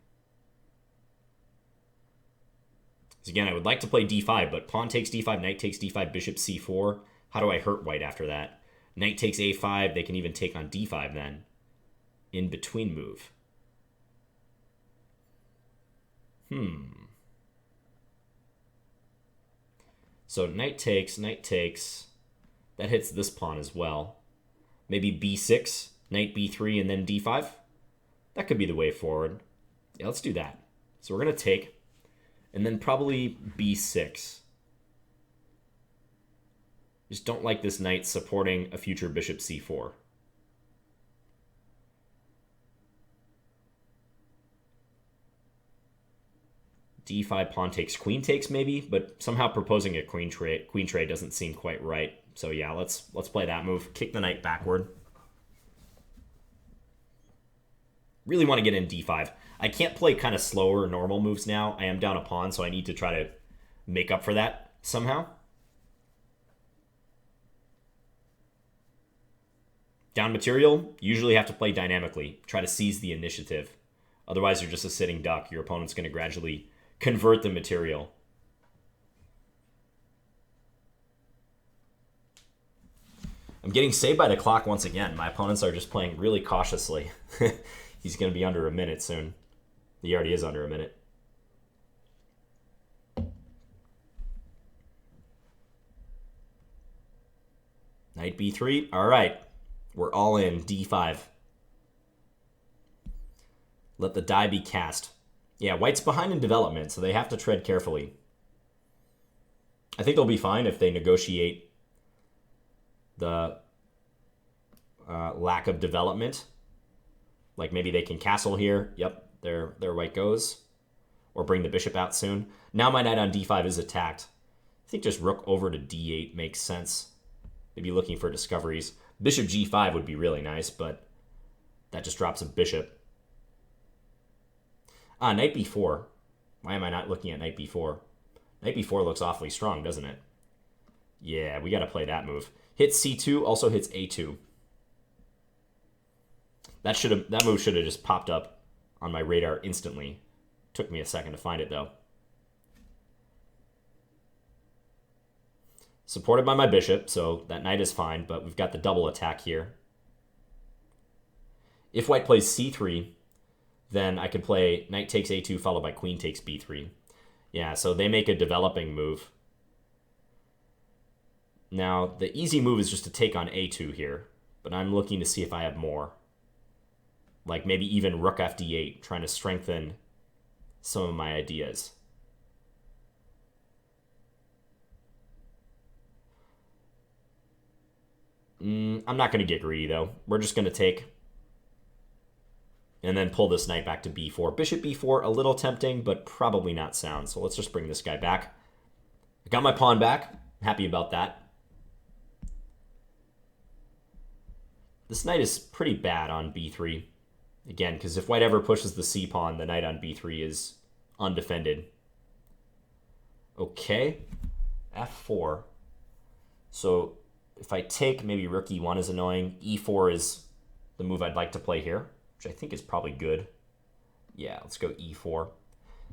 S1: So again, I would like to play d5, but pawn takes d5, knight takes d5, bishop c4. How do I hurt white after that? Knight takes a5. They can even take on d5 then. In between move. So knight takes. That hits this pawn as well. Maybe b6, knight b3, and then d5. That could be the way forward. Yeah, let's do that. So we're going to take, and then probably b6. Just don't like this knight supporting a future bishop c4. d5, pawn takes, queen takes maybe, but somehow proposing a queen trade doesn't seem quite right. So yeah, let's play that move. Kick the knight backward. Really want to get in d5. I can't play kind of slower normal moves now. I am down a pawn, so I need to try to make up for that somehow. Down material, usually have to play dynamically. Try to seize the initiative. Otherwise, you're just a sitting duck. Your opponent's going to gradually convert the material. I'm getting saved by the clock once again. My opponents are just playing really cautiously. He's going to be under a minute soon. He already is under a minute. Knight b3. All right. We're all in. d5. Let the die be cast. Yeah, white's behind in development, so they have to tread carefully. I think they'll be fine if they negotiate the lack of development. Like maybe they can castle here. Yep, there white goes. Or bring the bishop out soon. Now my knight on d5 is attacked. I think just rook over to d8 makes sense. Maybe looking for discoveries. Bishop g5 would be really nice, but that just drops a bishop. Knight b4. Why am I not looking at knight b4? Knight b4 looks awfully strong, doesn't it? Yeah, we got to play that move. Hit c2, also hits a2. That move should have just popped up on my radar instantly. Took me a second to find it, though. Supported by my bishop, so that knight is fine, but we've got the double attack here. If white plays c3, then I could play knight takes a2 followed by queen takes b3. Yeah, so they make a developing move. Now, the easy move is just to take on a2 here, but I'm looking to see if I have more. Like maybe even rook fd8, trying to strengthen some of my ideas. I'm not going to get greedy, though. We're just going to take and then pull this knight back to b4. Bishop b4, a little tempting, but probably not sound. So let's just bring this guy back. I got my pawn back. Happy about that. This knight is pretty bad on b3. Again, because if white ever pushes the c-pawn, the knight on b3 is undefended. Okay. f4. So if I take, maybe rook e1 is annoying. e4 is the move I'd like to play here, which I think is probably good. Yeah, let's go e4.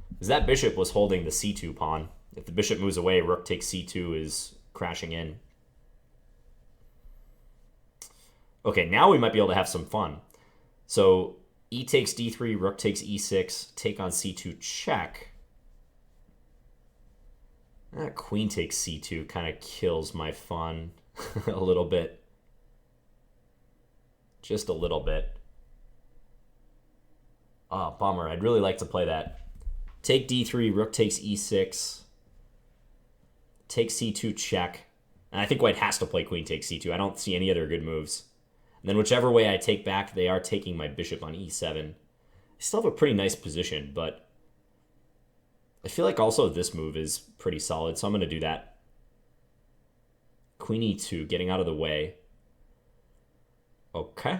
S1: Because that bishop was holding the c2 pawn. If the bishop moves away, rook takes c2 is crashing in. Okay, now we might be able to have some fun. So e takes d3, rook takes e6, take on c2, check. Queen takes c2 kind of kills my fun a little bit. Just a little bit. Oh, bummer. I'd really like to play that. Take d3, rook takes e6. Take c2, check. And I think white has to play queen takes c2. I don't see any other good moves. And then whichever way I take back, they are taking my bishop on e7. I still have a pretty nice position, but I feel like also this move is pretty solid, so I'm going to do that. Queen e2, getting out of the way. Okay.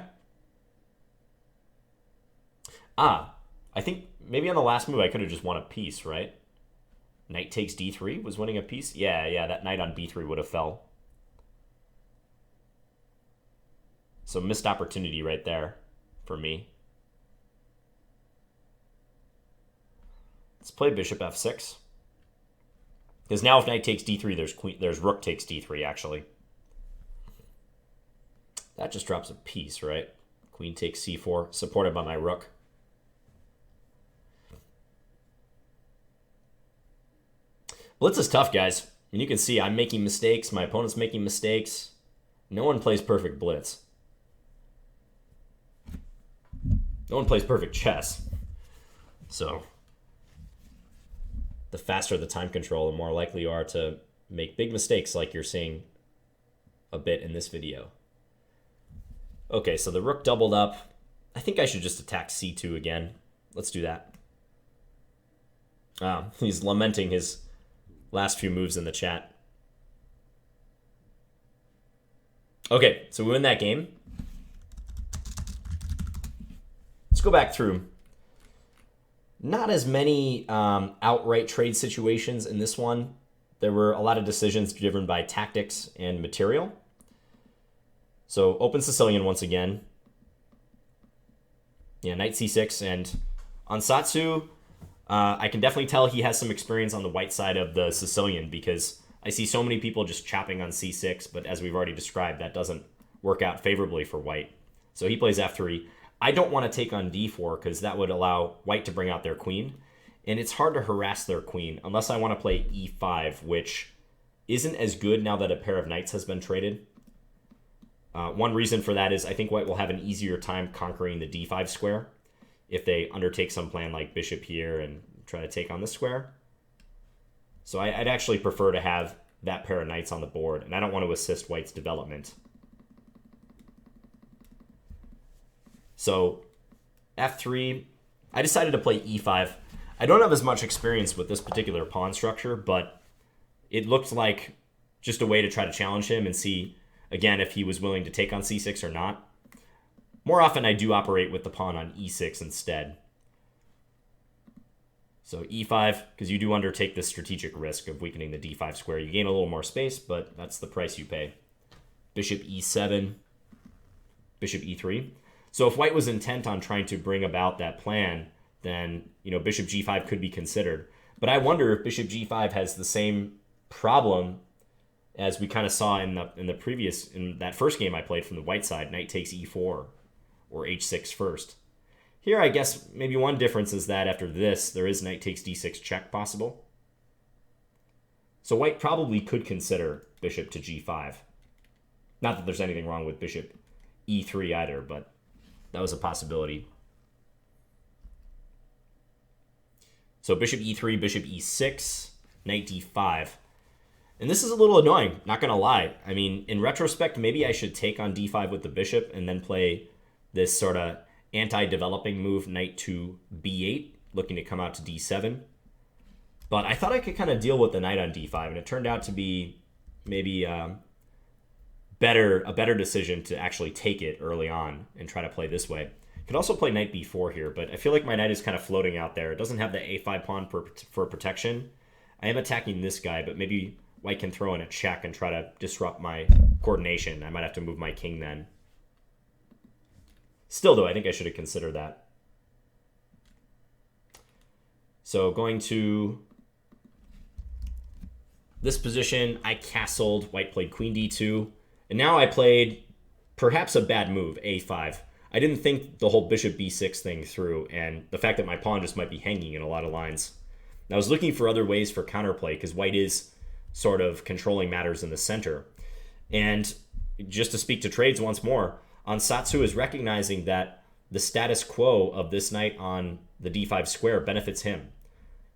S1: I think maybe on the last move I could have just won a piece, right? Knight takes d3 was winning a piece? Yeah, that knight on b3 would have fell. So missed opportunity right there for me. Let's play bishop f6. Because now if knight takes d3, there's rook takes d3, actually. That just drops a piece, right? Queen takes c4, supported by my rook. Blitz is tough, guys. And you can see I'm making mistakes. My opponent's making mistakes. No one plays perfect blitz. No one plays perfect chess. So the faster the time control, the more likely you are to make big mistakes like you're seeing a bit in this video. Okay, so the rook doubled up. I think I should just attack c2 again. Let's do that. He's lamenting his last few moves in the chat. Okay, so we win that game. Let's go back through. Not as many outright trade situations in this one. There were a lot of decisions driven by tactics and material. So open Sicilian once again. Yeah, knight c6. And on Satsu, I can definitely tell he has some experience on the white side of the Sicilian because I see so many people just chopping on c6, but as we've already described, that doesn't work out favorably for white. So he plays f3. I don't want to take on d4 because that would allow white to bring out their queen, and it's hard to harass their queen unless I want to play e5, which isn't as good now that a pair of knights has been traded. One reason for that is I think white will have an easier time conquering the d5 square if they undertake some plan like bishop here and try to take on this square. So I'd actually prefer to have that pair of knights on the board, and I don't want to assist white's development. So f3, I decided to play e5. I don't have as much experience with this particular pawn structure, but it looked like just a way to try to challenge him and see, again, if he was willing to take on c6 or not. More often I do operate with the pawn on e6 instead. So e5, because you do undertake the strategic risk of weakening the d5 square. You gain a little more space, but that's the price you pay. Bishop e7, bishop e3. So if white was intent on trying to bring about that plan, then bishop g5 could be considered. But I wonder if bishop g5 has the same problem as we kind of saw in that first game I played from the white side, knight takes e4 or h6 first. Here, I guess maybe one difference is that after this, there is knight takes d6 check possible. So white probably could consider bishop to g5. Not that there's anything wrong with bishop e3 either, but that was a possibility. So bishop e3, bishop e6, knight d5. And this is a little annoying, not going to lie. I mean, in retrospect, maybe I should take on d5 with the bishop and then play this sort of anti-developing move, knight to b8, looking to come out to d7. But I thought I could kind of deal with the knight on d5, and it turned out to be maybe a better decision to actually take it early on and try to play this way. Could also play knight b4 here, but I feel like my knight is kind of floating out there. It doesn't have the a5 pawn for protection. I am attacking this guy, but maybe white can throw in a check and try to disrupt my coordination. I might have to move my king then. Still, though, I think I should have considered that. So going to this position, I castled. White played queen d2. And now I played perhaps a bad move, a5. I didn't think the whole bishop b6 thing through, and the fact that my pawn just might be hanging in a lot of lines. And I was looking for other ways for counterplay, because white is sort of controlling matters in the center. And just to speak to trades once more, Ansatsu is recognizing that the status quo of this knight on the d5 square benefits him.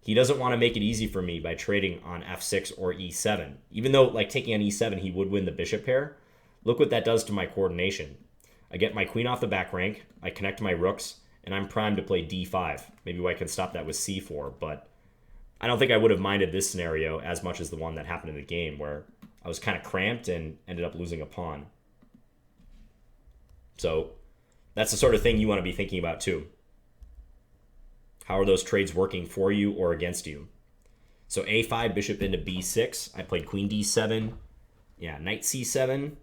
S1: He doesn't want to make it easy for me by trading on f6 or e7. Even though, like, taking on e7, he would win the bishop pair. Look what that does to my coordination. I get my queen off the back rank, I connect my rooks, and I'm primed to play d5. Maybe I can stop that with c4, but I don't think I would have minded this scenario as much as the one that happened in the game where I was kind of cramped and ended up losing a pawn. So that's the sort of thing you want to be thinking about too. How are those trades working for you or against you? So a5, bishop into b6. I played queen d7. Yeah, knight c7.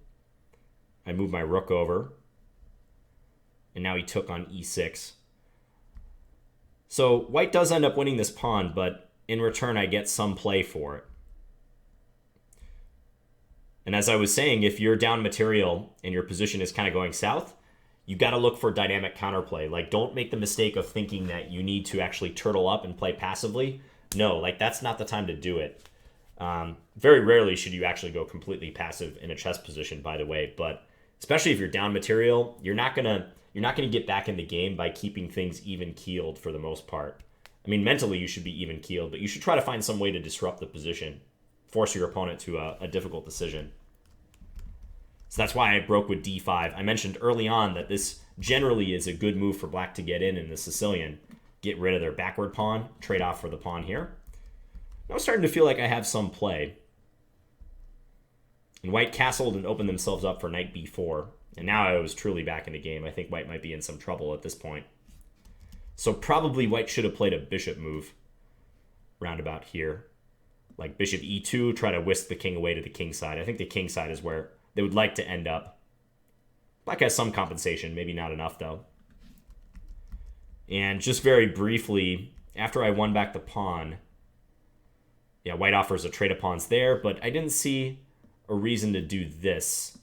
S1: I moved my rook over. And now he took on e6. So white does end up winning this pawn, but in return I get some play for it. And as I was saying, if you're down material and your position is kind of going south, you got to look for dynamic counterplay. Like, don't make the mistake of thinking that you need to actually turtle up and play passively. No, like, that's not the time to do it. Very rarely should you actually go completely passive in a chess position, by the way. But especially if you're down material, you're not gonna get back in the game by keeping things even keeled for the most part. I mean, mentally you should be even keeled, but you should try to find some way to disrupt the position, force your opponent to a difficult decision. So that's why I broke with d5. I mentioned early on that this generally is a good move for black to get in the Sicilian. Get rid of their backward pawn, trade off for the pawn here. Now I'm starting to feel like I have some play. And white castled and opened themselves up for knight b4. And now I was truly back in the game. I think white might be in some trouble at this point. So probably white should have played a bishop move roundabout here. Like bishop e2, try to whisk the king away to the king side. I think the king side is where they would like to end up. Black has some compensation, maybe not enough though. And just very briefly, after I won back the pawn, yeah, white offers a trade of pawns there, but I didn't see a reason to do this.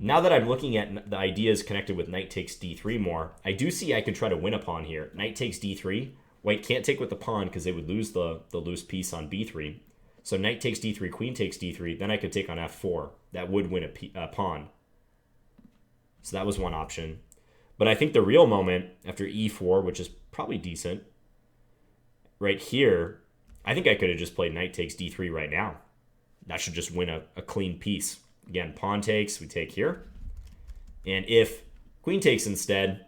S1: Now that I'm looking at the ideas connected with knight takes d3 more, I do see I can try to win a pawn here. Knight takes d3. White can't take with the pawn because they would lose the loose piece on b3. So knight takes d3, queen takes d3. Then I could take on f4. That would win a pawn. So that was one option. But I think the real moment after e4, which is probably decent, right here, I think I could have just played knight takes d3 right now. That should just win a clean piece. Again, pawn takes, we take here. And if queen takes instead,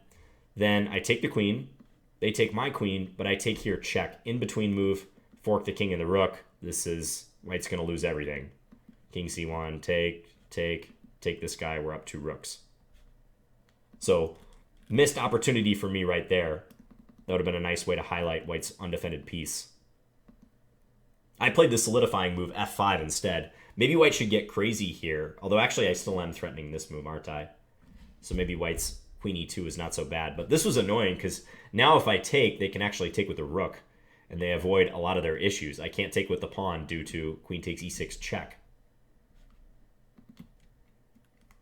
S1: then I take the queen. They take my queen, but I take here check. In between move, fork the king and the rook. This is, white's going to lose everything. King c1, take this guy. We're up 2 rooks. So, missed opportunity for me right there. That would have been a nice way to highlight white's undefended piece. I played the solidifying move f5 instead. Maybe white should get crazy here. Although actually I still am threatening this move, aren't I? So maybe white's queen e2 is not so bad. But this was annoying because now if I take, they can actually take with the rook. And they avoid a lot of their issues. I can't take with the pawn due to queen takes e6 check.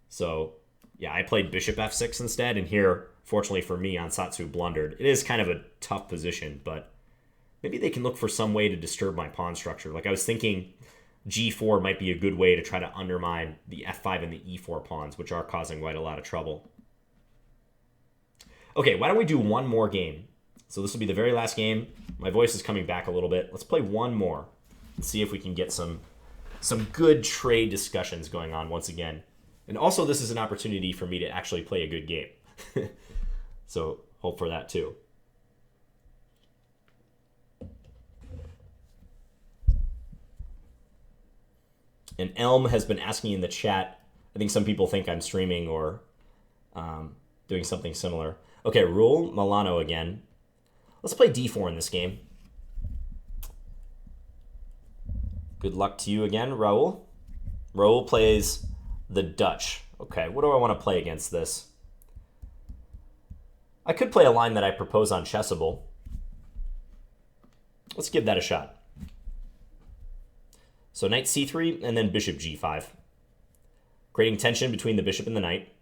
S1: So yeah, I played bishop f6 instead. And here, fortunately for me, Ansatsu blundered. It is kind of a tough position, but maybe they can look for some way to disturb my pawn structure. Like I was thinking g4 might be a good way to try to undermine the f5 and the e4 pawns, which are causing white a lot of trouble. Okay, why don't we do one more game? So this will be the very last game. My voice is coming back a little bit. Let's play one more and see if we can get some good trade discussions going on once again. And also, this is an opportunity for me to actually play a good game. So hope for that too. And Elm has been asking in the chat, I think some people think I'm streaming or doing something similar. Okay, Raul Milano again. Let's play d4 in this game. Good luck to you again, Raul. Raul plays the Dutch. Okay, what do I want to play against this? I could play a line that I propose on Chessable. Let's give that a shot. So knight c3 and then bishop g5. Creating tension between the bishop and the knight.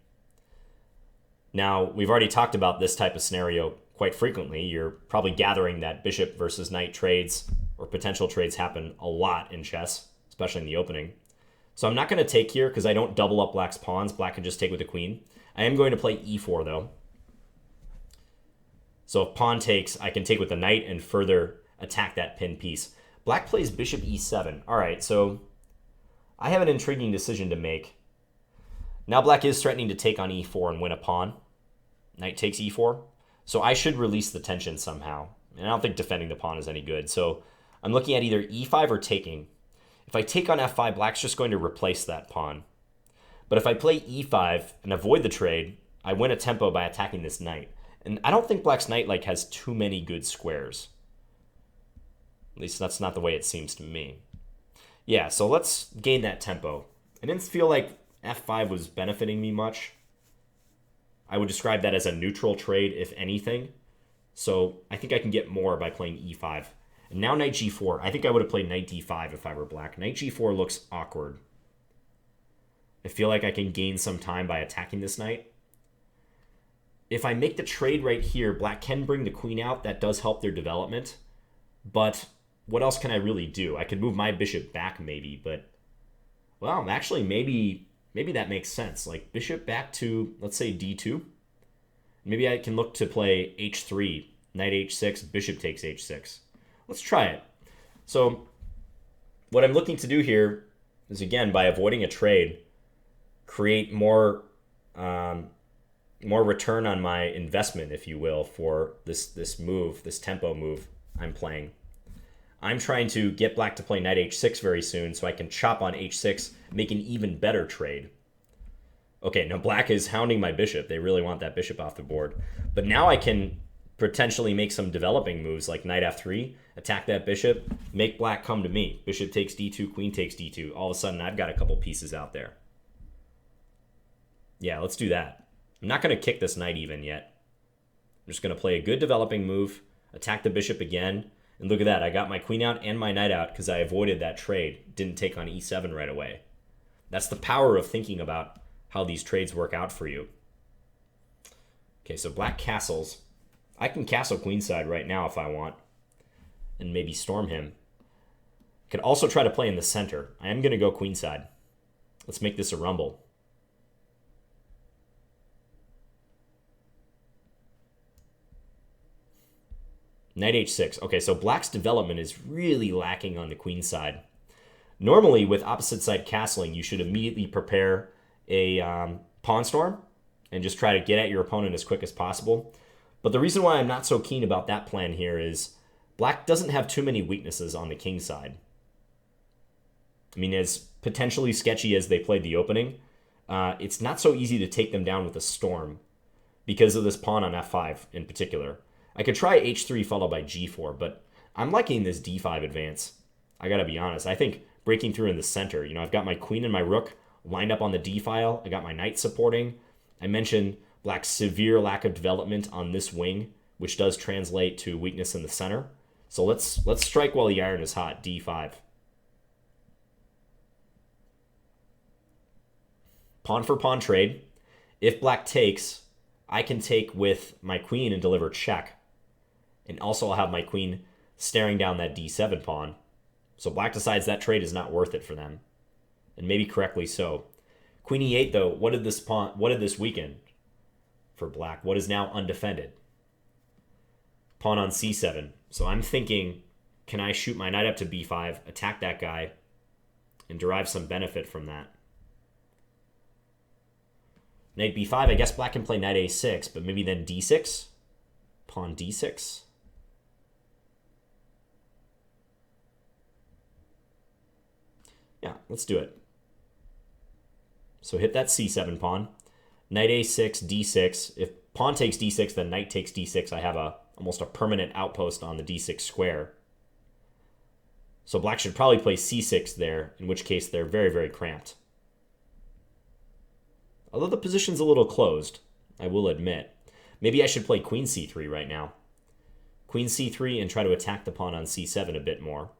S1: Now, we've already talked about this type of scenario quite frequently. You're probably gathering that bishop versus knight trades or potential trades happen a lot in chess, especially in the opening. So I'm not going to take here because I don't double up black's pawns. Black can just take with the queen. I am going to play e4 though. So if pawn takes, I can take with the knight and further attack that pinned piece. Black plays bishop e7. All right, so I have an intriguing decision to make. Now black is threatening to take on e4 and win a pawn. Knight takes e4. So I should release the tension somehow. And I don't think defending the pawn is any good. So I'm looking at either e5 or taking. If I take on f5, black's just going to replace that pawn. But if I play e5 and avoid the trade, I win a tempo by attacking this knight. And I don't think black's knight like has too many good squares. At least that's not the way it seems to me. Yeah, so let's gain that tempo. I didn't feel like f5 was benefiting me much. I would describe that as a neutral trade, if anything. So I think I can get more by playing e5. And now knight g4. I think I would have played knight d5 if I were black. Knight g4 looks awkward. I feel like I can gain some time by attacking this knight. If I make the trade right here, black can bring the queen out. That does help their development. But what else can I really do? I could move my bishop back maybe, but... Well, actually, maybe that makes sense. Like, bishop back to, let's say, d2. Maybe I can look to play h3, knight h6, bishop takes h6. Let's try it. So what I'm looking to do here is, again, by avoiding a trade, create more return on my investment, if you will, for this move, this tempo move I'm playing. I'm trying to get black to play knight h6 very soon so I can chop on h6, make an even better trade. Okay, now black is hounding my bishop. They really want that bishop off the board. But now I can potentially make some developing moves like knight f3, attack that bishop, make black come to me. Bishop takes d2, queen takes d2. All of a sudden, I've got a couple pieces out there. Yeah, let's do that. I'm not going to kick this knight even yet. I'm just going to play a good developing move, attack the bishop again, and look at that. I got my queen out and my knight out because I avoided that trade. Didn't take on e7 right away. That's the power of thinking about how these trades work out for you. Okay, so black castles. I can castle queenside right now if I want and maybe storm him. I could also try to play in the center. I am going to go queenside. Let's make this a rumble. Knight h6. Okay, so black's development is really lacking on the queen side. Normally, with opposite side castling, you should immediately prepare a pawn storm and just try to get at your opponent as quick as possible. But the reason why I'm not so keen about that plan here is black doesn't have too many weaknesses on the king side. I mean, as potentially sketchy as they played the opening, it's not so easy to take them down with a storm because of this pawn on f5 in particular. I could try h3 followed by g4, but I'm liking this d5 advance. I gotta be honest. I think breaking through in the center, I've got my queen and my rook lined up on the d file. I got my knight supporting. I mentioned black's severe lack of development on this wing, which does translate to weakness in the center. So let's strike while the iron is hot, d5. Pawn for pawn trade. If black takes, I can take with my queen and deliver check. And also I'll have my queen staring down that d7 pawn. So black decides that trade is not worth it for them. And maybe correctly so. Queen e8 though, what did this weaken for black? What is now undefended? Pawn on c7. So I'm thinking, can I shoot my knight up to b5, attack that guy, and derive some benefit from that? Knight b5, I guess black can play knight a6, but maybe then d6? Pawn d6? Yeah, let's do it. So hit that c7 pawn. Knight a6, d6. If pawn takes d6, then knight takes d6. I have almost a permanent outpost on the d6 square. So black should probably play c6 there, in which case they're very, very cramped. Although the position's a little closed, I will admit. Maybe I should play queen c3 right now. Queen c3 and try to attack the pawn on c7 a bit more.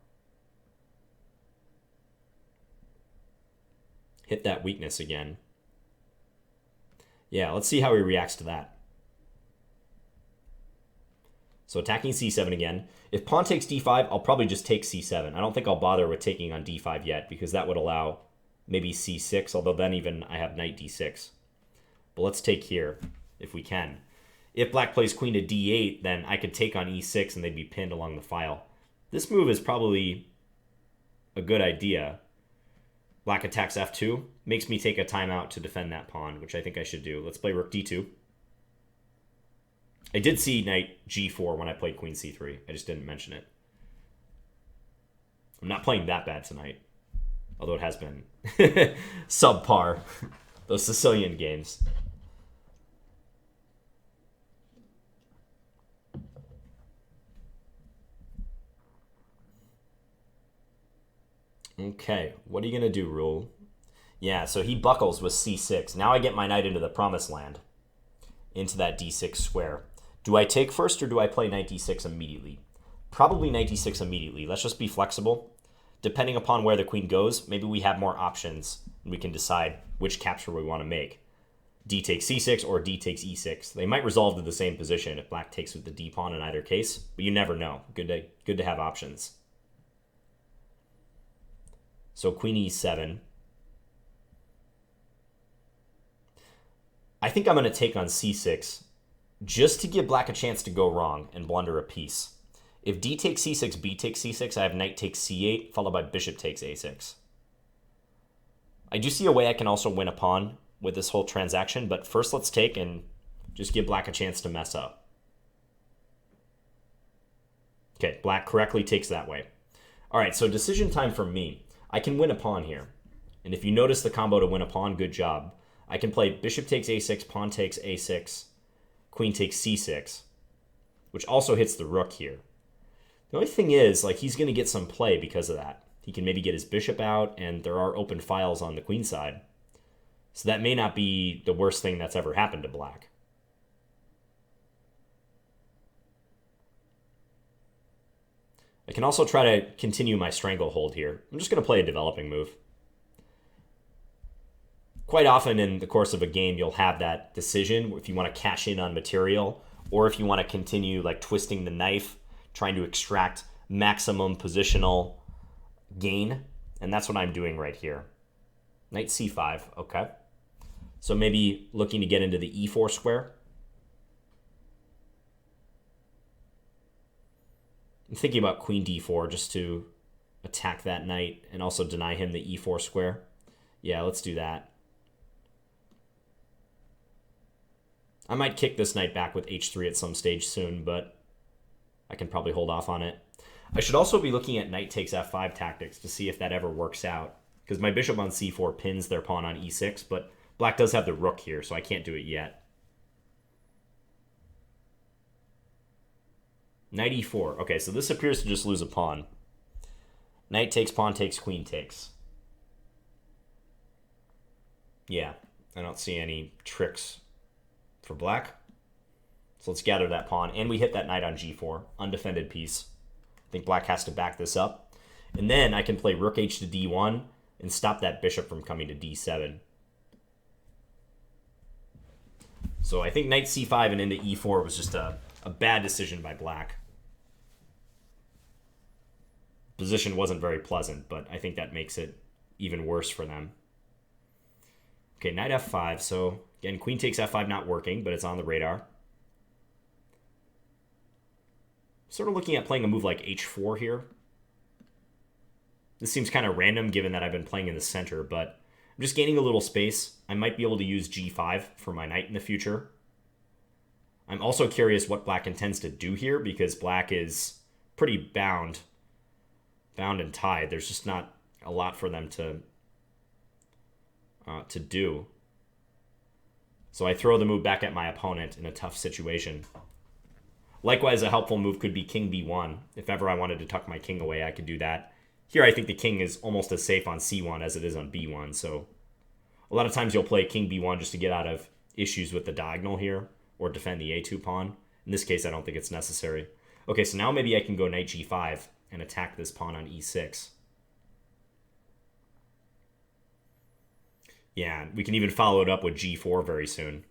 S1: Hit that weakness again. Yeah, let's see how he reacts to that. So attacking c7 again. If pawn takes d5, I'll probably just take c7. I don't think I'll bother with taking on d5 yet, because that would allow maybe c6, although then even I have knight d6. But let's take here, if we can. If black plays queen to d8, then I could take on e6 and they'd be pinned along the file. This move is probably a good idea. Black attacks f2. Makes me take a timeout to defend that pawn, which I think I should do. Let's play rook d2. I did see knight g4 when I played queen c3. I just didn't mention it. I'm not playing that bad tonight, although it has been subpar. Those Sicilian games. Okay, what are you going to do, Rule? Yeah, so he buckles with c6. Now I get my knight into the promised land, into that d6 square. Do I take first or do I play knight d6 immediately? Probably knight d6 immediately. Let's just be flexible. Depending upon where the queen goes, maybe we have more options and we can decide which capture we want to make. D takes c6 or d takes e6. They might resolve to the same position if black takes with the d pawn in either case, but you never know. Good to have options. So queen e7. I think I'm going to take on c6 just to give black a chance to go wrong and blunder a piece. If d takes c6, b takes c6, I have knight takes c8, followed by bishop takes a6. I do see a way I can also win a pawn with this whole transaction, but first let's take and just give black a chance to mess up. Okay, black correctly takes that way. All right, so decision time for me. I can win a pawn here. And if you notice the combo to win a pawn, good job. I can play bishop takes a6, pawn takes a6, queen takes c6, which also hits the rook here. The only thing is, like, he's going to get some play because of that. He can maybe get his bishop out, and there are open files on the queen side. So that may not be the worst thing that's ever happened to black. I can also try to continue my stranglehold here. I'm just going to play a developing move. Quite often in the course of a game, you'll have that decision if you want to cash in on material or if you want to continue like twisting the knife, trying to extract maximum positional gain. And that's what I'm doing right here. Knight c5, okay. So maybe looking to get into the e4 square. I'm thinking about queen d4 just to attack that knight and also deny him the e4 square. Yeah, let's do that. I might kick this knight back with h3 at some stage soon, but I can probably hold off on it. I should also be looking at knight takes f5 tactics to see if that ever works out, because my bishop on c4 pins their pawn on e6, but black does have the rook here, so I can't do it yet. Knight e4. Okay, so this appears to just lose a pawn. Knight takes, pawn takes, queen takes. Yeah, I don't see any tricks for black. So let's gather that pawn, and we hit that knight on g4, undefended piece. I think black has to back this up. And then I can play rook h to d1 and stop that bishop from coming to d7. So I think knight c5 and into e4 was just a bad decision by black. Position wasn't very pleasant, but I think that makes it even worse for them. Okay, knight f5. So again, queen takes f5 not working, but it's on the radar. Sort of looking at playing a move like h4 here. This seems kind of random given that I've been playing in the center, but I'm just gaining a little space. I might be able to use g5 for my knight in the future. I'm also curious what black intends to do here, because black is pretty bound and tied. There's just not a lot for them to do. So I throw the move back at my opponent in a tough situation. Likewise, a helpful move could be king b1. If ever I wanted to tuck my king away, I could do that. Here I think the king is almost as safe on c1 as it is on b1, so a lot of times you'll play king b1 just to get out of issues with the diagonal here, or defend the a2 pawn. In this case, I don't think it's necessary. Okay, so now maybe I can go knight g5 and attack this pawn on e6. Yeah, we can even follow it up with g4 very soon.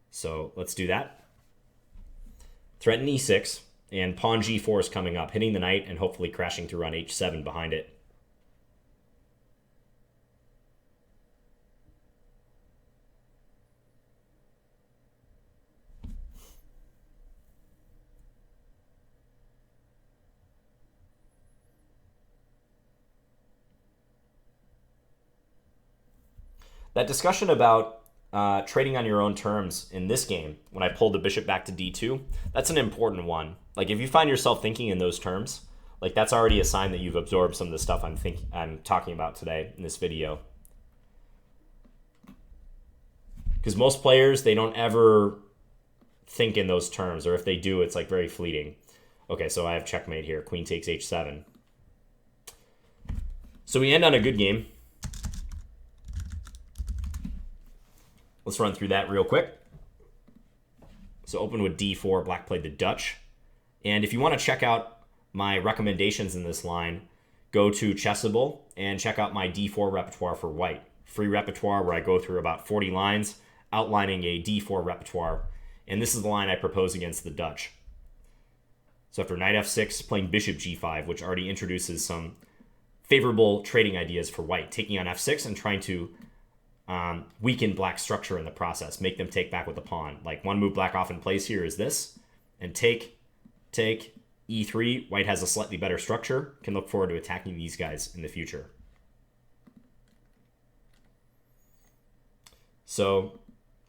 S1: So let's do that. Threaten e6, and pawn g4 is coming up, hitting the knight and hopefully crashing through on h7 behind it. That discussion about trading on your own terms in this game, when I pulled the bishop back to d2, that's an important one. Like, if you find yourself thinking in those terms, like, that's already a sign that you've absorbed some of the stuff I'm talking about today in this video. Because most players, they don't ever think in those terms, or if they do, it's like very fleeting. Okay, so I have checkmate here. Queen takes h7. So we end on a good game. Let's run through that real quick. So open with d4, black played the Dutch. And if you want to check out my recommendations in this line, go to Chessable and check out my d4 repertoire for white. Free repertoire where I go through about 40 lines outlining a d4 repertoire. And this is the line I propose against the Dutch. So after knight f6, playing bishop g5, which already introduces some favorable trading ideas for white, taking on f6 and trying to weaken black's structure in the process, make them take back with the pawn. Like, one move black often plays here is this, and take, e3. White has a slightly better structure, can look forward to attacking these guys in the future. So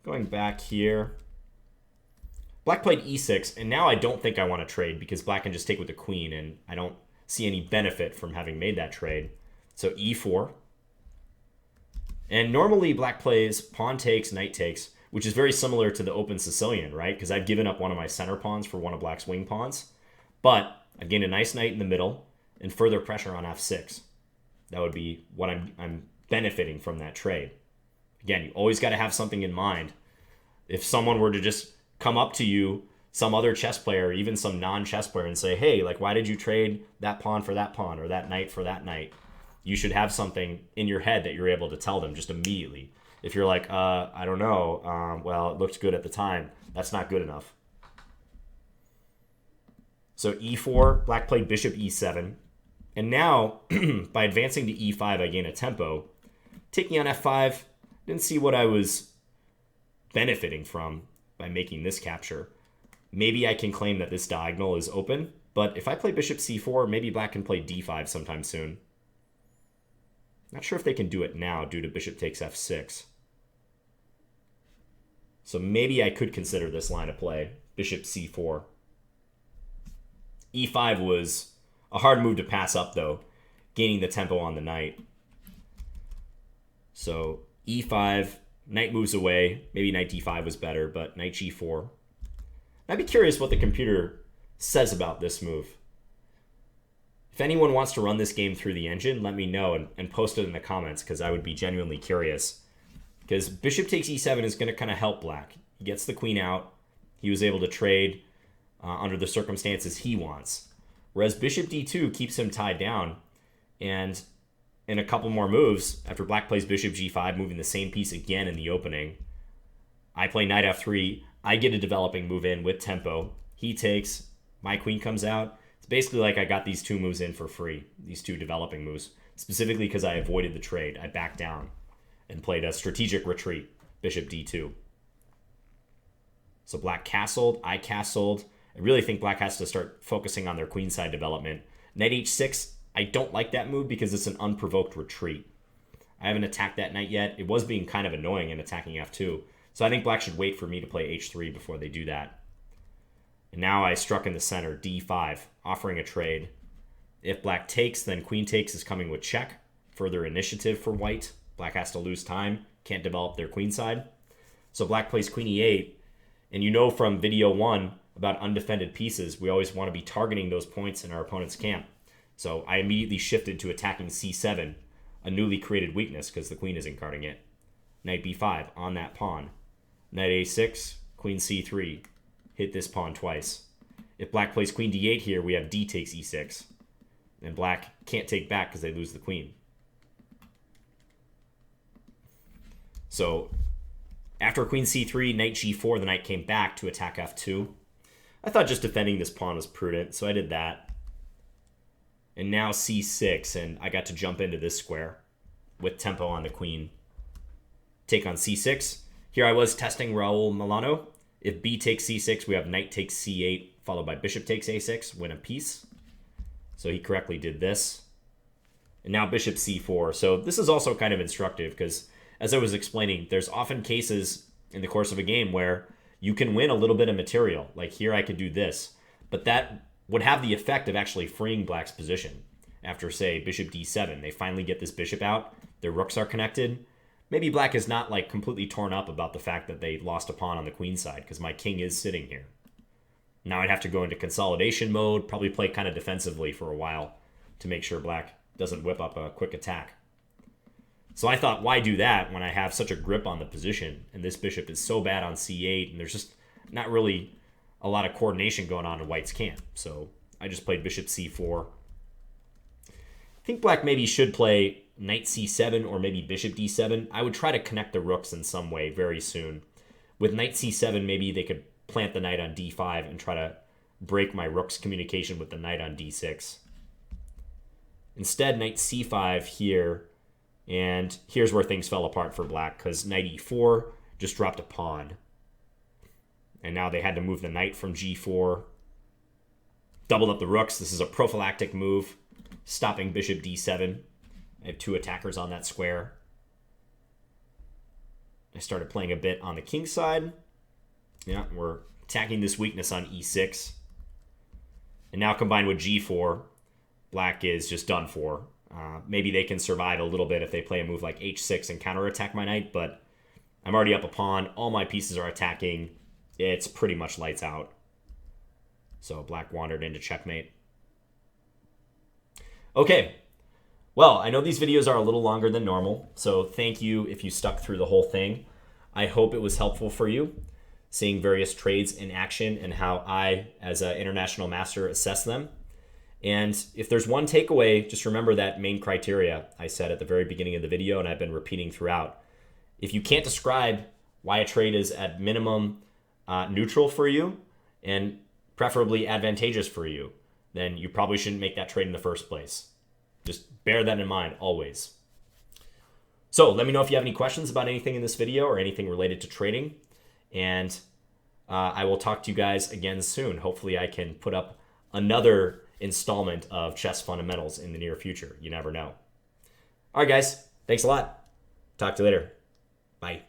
S1: going back here, black played e6, and now I don't think I want to trade because black can just take with the queen, and I don't see any benefit from having made that trade. So e4. And normally black plays pawn takes, knight takes, which is very similar to the open Sicilian, right? Because I've given up one of my center pawns for one of black's wing pawns. But I've gained a nice knight in the middle and further pressure on f6. That would be what I'm benefiting from that trade. Again, you always got to have something in mind. If someone were to just come up to you, some other chess player, even some non-chess player, and say, hey, like, why did you trade that pawn for that pawn or that knight for that knight? You should have something in your head that you're able to tell them just immediately. If you're like, I don't know, well, it looked good at the time, that's not good enough. So e4, black played bishop e7. And now, by advancing to e5, I gain a tempo. Taking on f5, didn't see what I was benefiting from by making this capture. Maybe I can claim that this diagonal is open, but if I play bishop c4, maybe black can play d5 sometime soon. Not sure if they can do it now due to bishop takes f6. So maybe I could consider this line of play, bishop c4. e5 was a hard move to pass up, though, gaining the tempo on the knight. So e5, knight moves away. Maybe knight d5 was better, but knight g4. I'd be curious what the computer says about this move. If anyone wants to run this game through the engine, let me know and post it in the comments, because I would be genuinely curious. Because bishop takes e7 is going to kind of help black. He gets the queen out. He was able to trade under the circumstances he wants. Whereas bishop d2 keeps him tied down. And in a couple more moves, after black plays bishop g5, moving the same piece again in the opening, I play knight f3. I get a developing move in with tempo. He takes. My queen comes out. It's basically like I got these two moves in for free, these two developing moves, specifically because I avoided the trade. I backed down and played a strategic retreat, bishop d2. So black castled, I castled. I really think black has to start focusing on their queenside development. Knight h6, I don't like that move because it's an unprovoked retreat. I haven't attacked that knight yet. It was being kind of annoying in attacking f2. So I think black should wait for me to play h3 before they do that. And now I struck in the center, d5, offering a trade. If black takes, then queen takes is coming with check. Further initiative for white. Black has to lose time, can't develop their queenside. So black plays queen e8. And you know from video 1 about undefended pieces, we always want to be targeting those points in our opponent's camp. So I immediately shifted to attacking c7, a newly created weakness because the queen isn't guarding it. Knight b5 on that pawn. Knight a6, queen c3. Hit this pawn twice. If black plays queen d8 here, we have d takes e6. And black can't take back because they lose the queen. So after queen c3, knight g4, the knight came back to attack f2. I thought just defending this pawn was prudent, so I did that. And now c6, and I got to jump into this square with tempo on the queen. Take on c6. Here I was testing Raul Milano. If b takes c6, we have knight takes c8, followed by bishop takes a6, win a piece. So he correctly did this. And now bishop c4. So this is also kind of instructive because as I was explaining, there's often cases in the course of a game where you can win a little bit of material. Like here I could do this, but that would have the effect of actually freeing black's position. After, say, bishop d7, they finally get this bishop out, their rooks are connected. Maybe black is not like completely torn up about the fact that they lost a pawn on the queen side, because my king is sitting here. Now I'd have to go into consolidation mode, probably play kind of defensively for a while to make sure black doesn't whip up a quick attack. So I thought, why do that when I have such a grip on the position, and this bishop is so bad on c8, and there's just not really a lot of coordination going on in white's camp. So I just played bishop c4. I think black maybe should play knight c7 or maybe bishop d7. I would try to connect the rooks in some way very soon. With knight c7, maybe they could plant the knight on d5 and try to break my rook's communication with the knight on d6. Instead, knight c5 here, and here's where things fell apart for black, because knight e4 just dropped a pawn. And now they had to move the knight from g4. Doubled up the rooks. This is a prophylactic move, stopping bishop d7. I have 2 attackers on that square. I started playing a bit on the king side. Yeah, we're attacking this weakness on e6. And now combined with g4, black is just done for. Maybe they can survive a little bit if they play a move like h6 and counterattack my knight, but I'm already up a pawn. All my pieces are attacking. It's pretty much lights out. So black wandered into checkmate. Okay. Well, I know these videos are a little longer than normal, so thank you if you stuck through the whole thing. I hope it was helpful for you, seeing various trades in action and how I, as an international master, assess them. And if there's one takeaway, just remember that main criteria I said at the very beginning of the video, and I've been repeating throughout. If you can't describe why a trade is at minimum neutral for you and preferably advantageous for you, then you probably shouldn't make that trade in the first place. Just bear that in mind always. So let me know if you have any questions about anything in this video or anything related to trading. And I will talk to you guys again soon. Hopefully I can put up another installment of chess fundamentals in the near future. You never know. All right, guys. Thanks a lot. Talk to you later. Bye.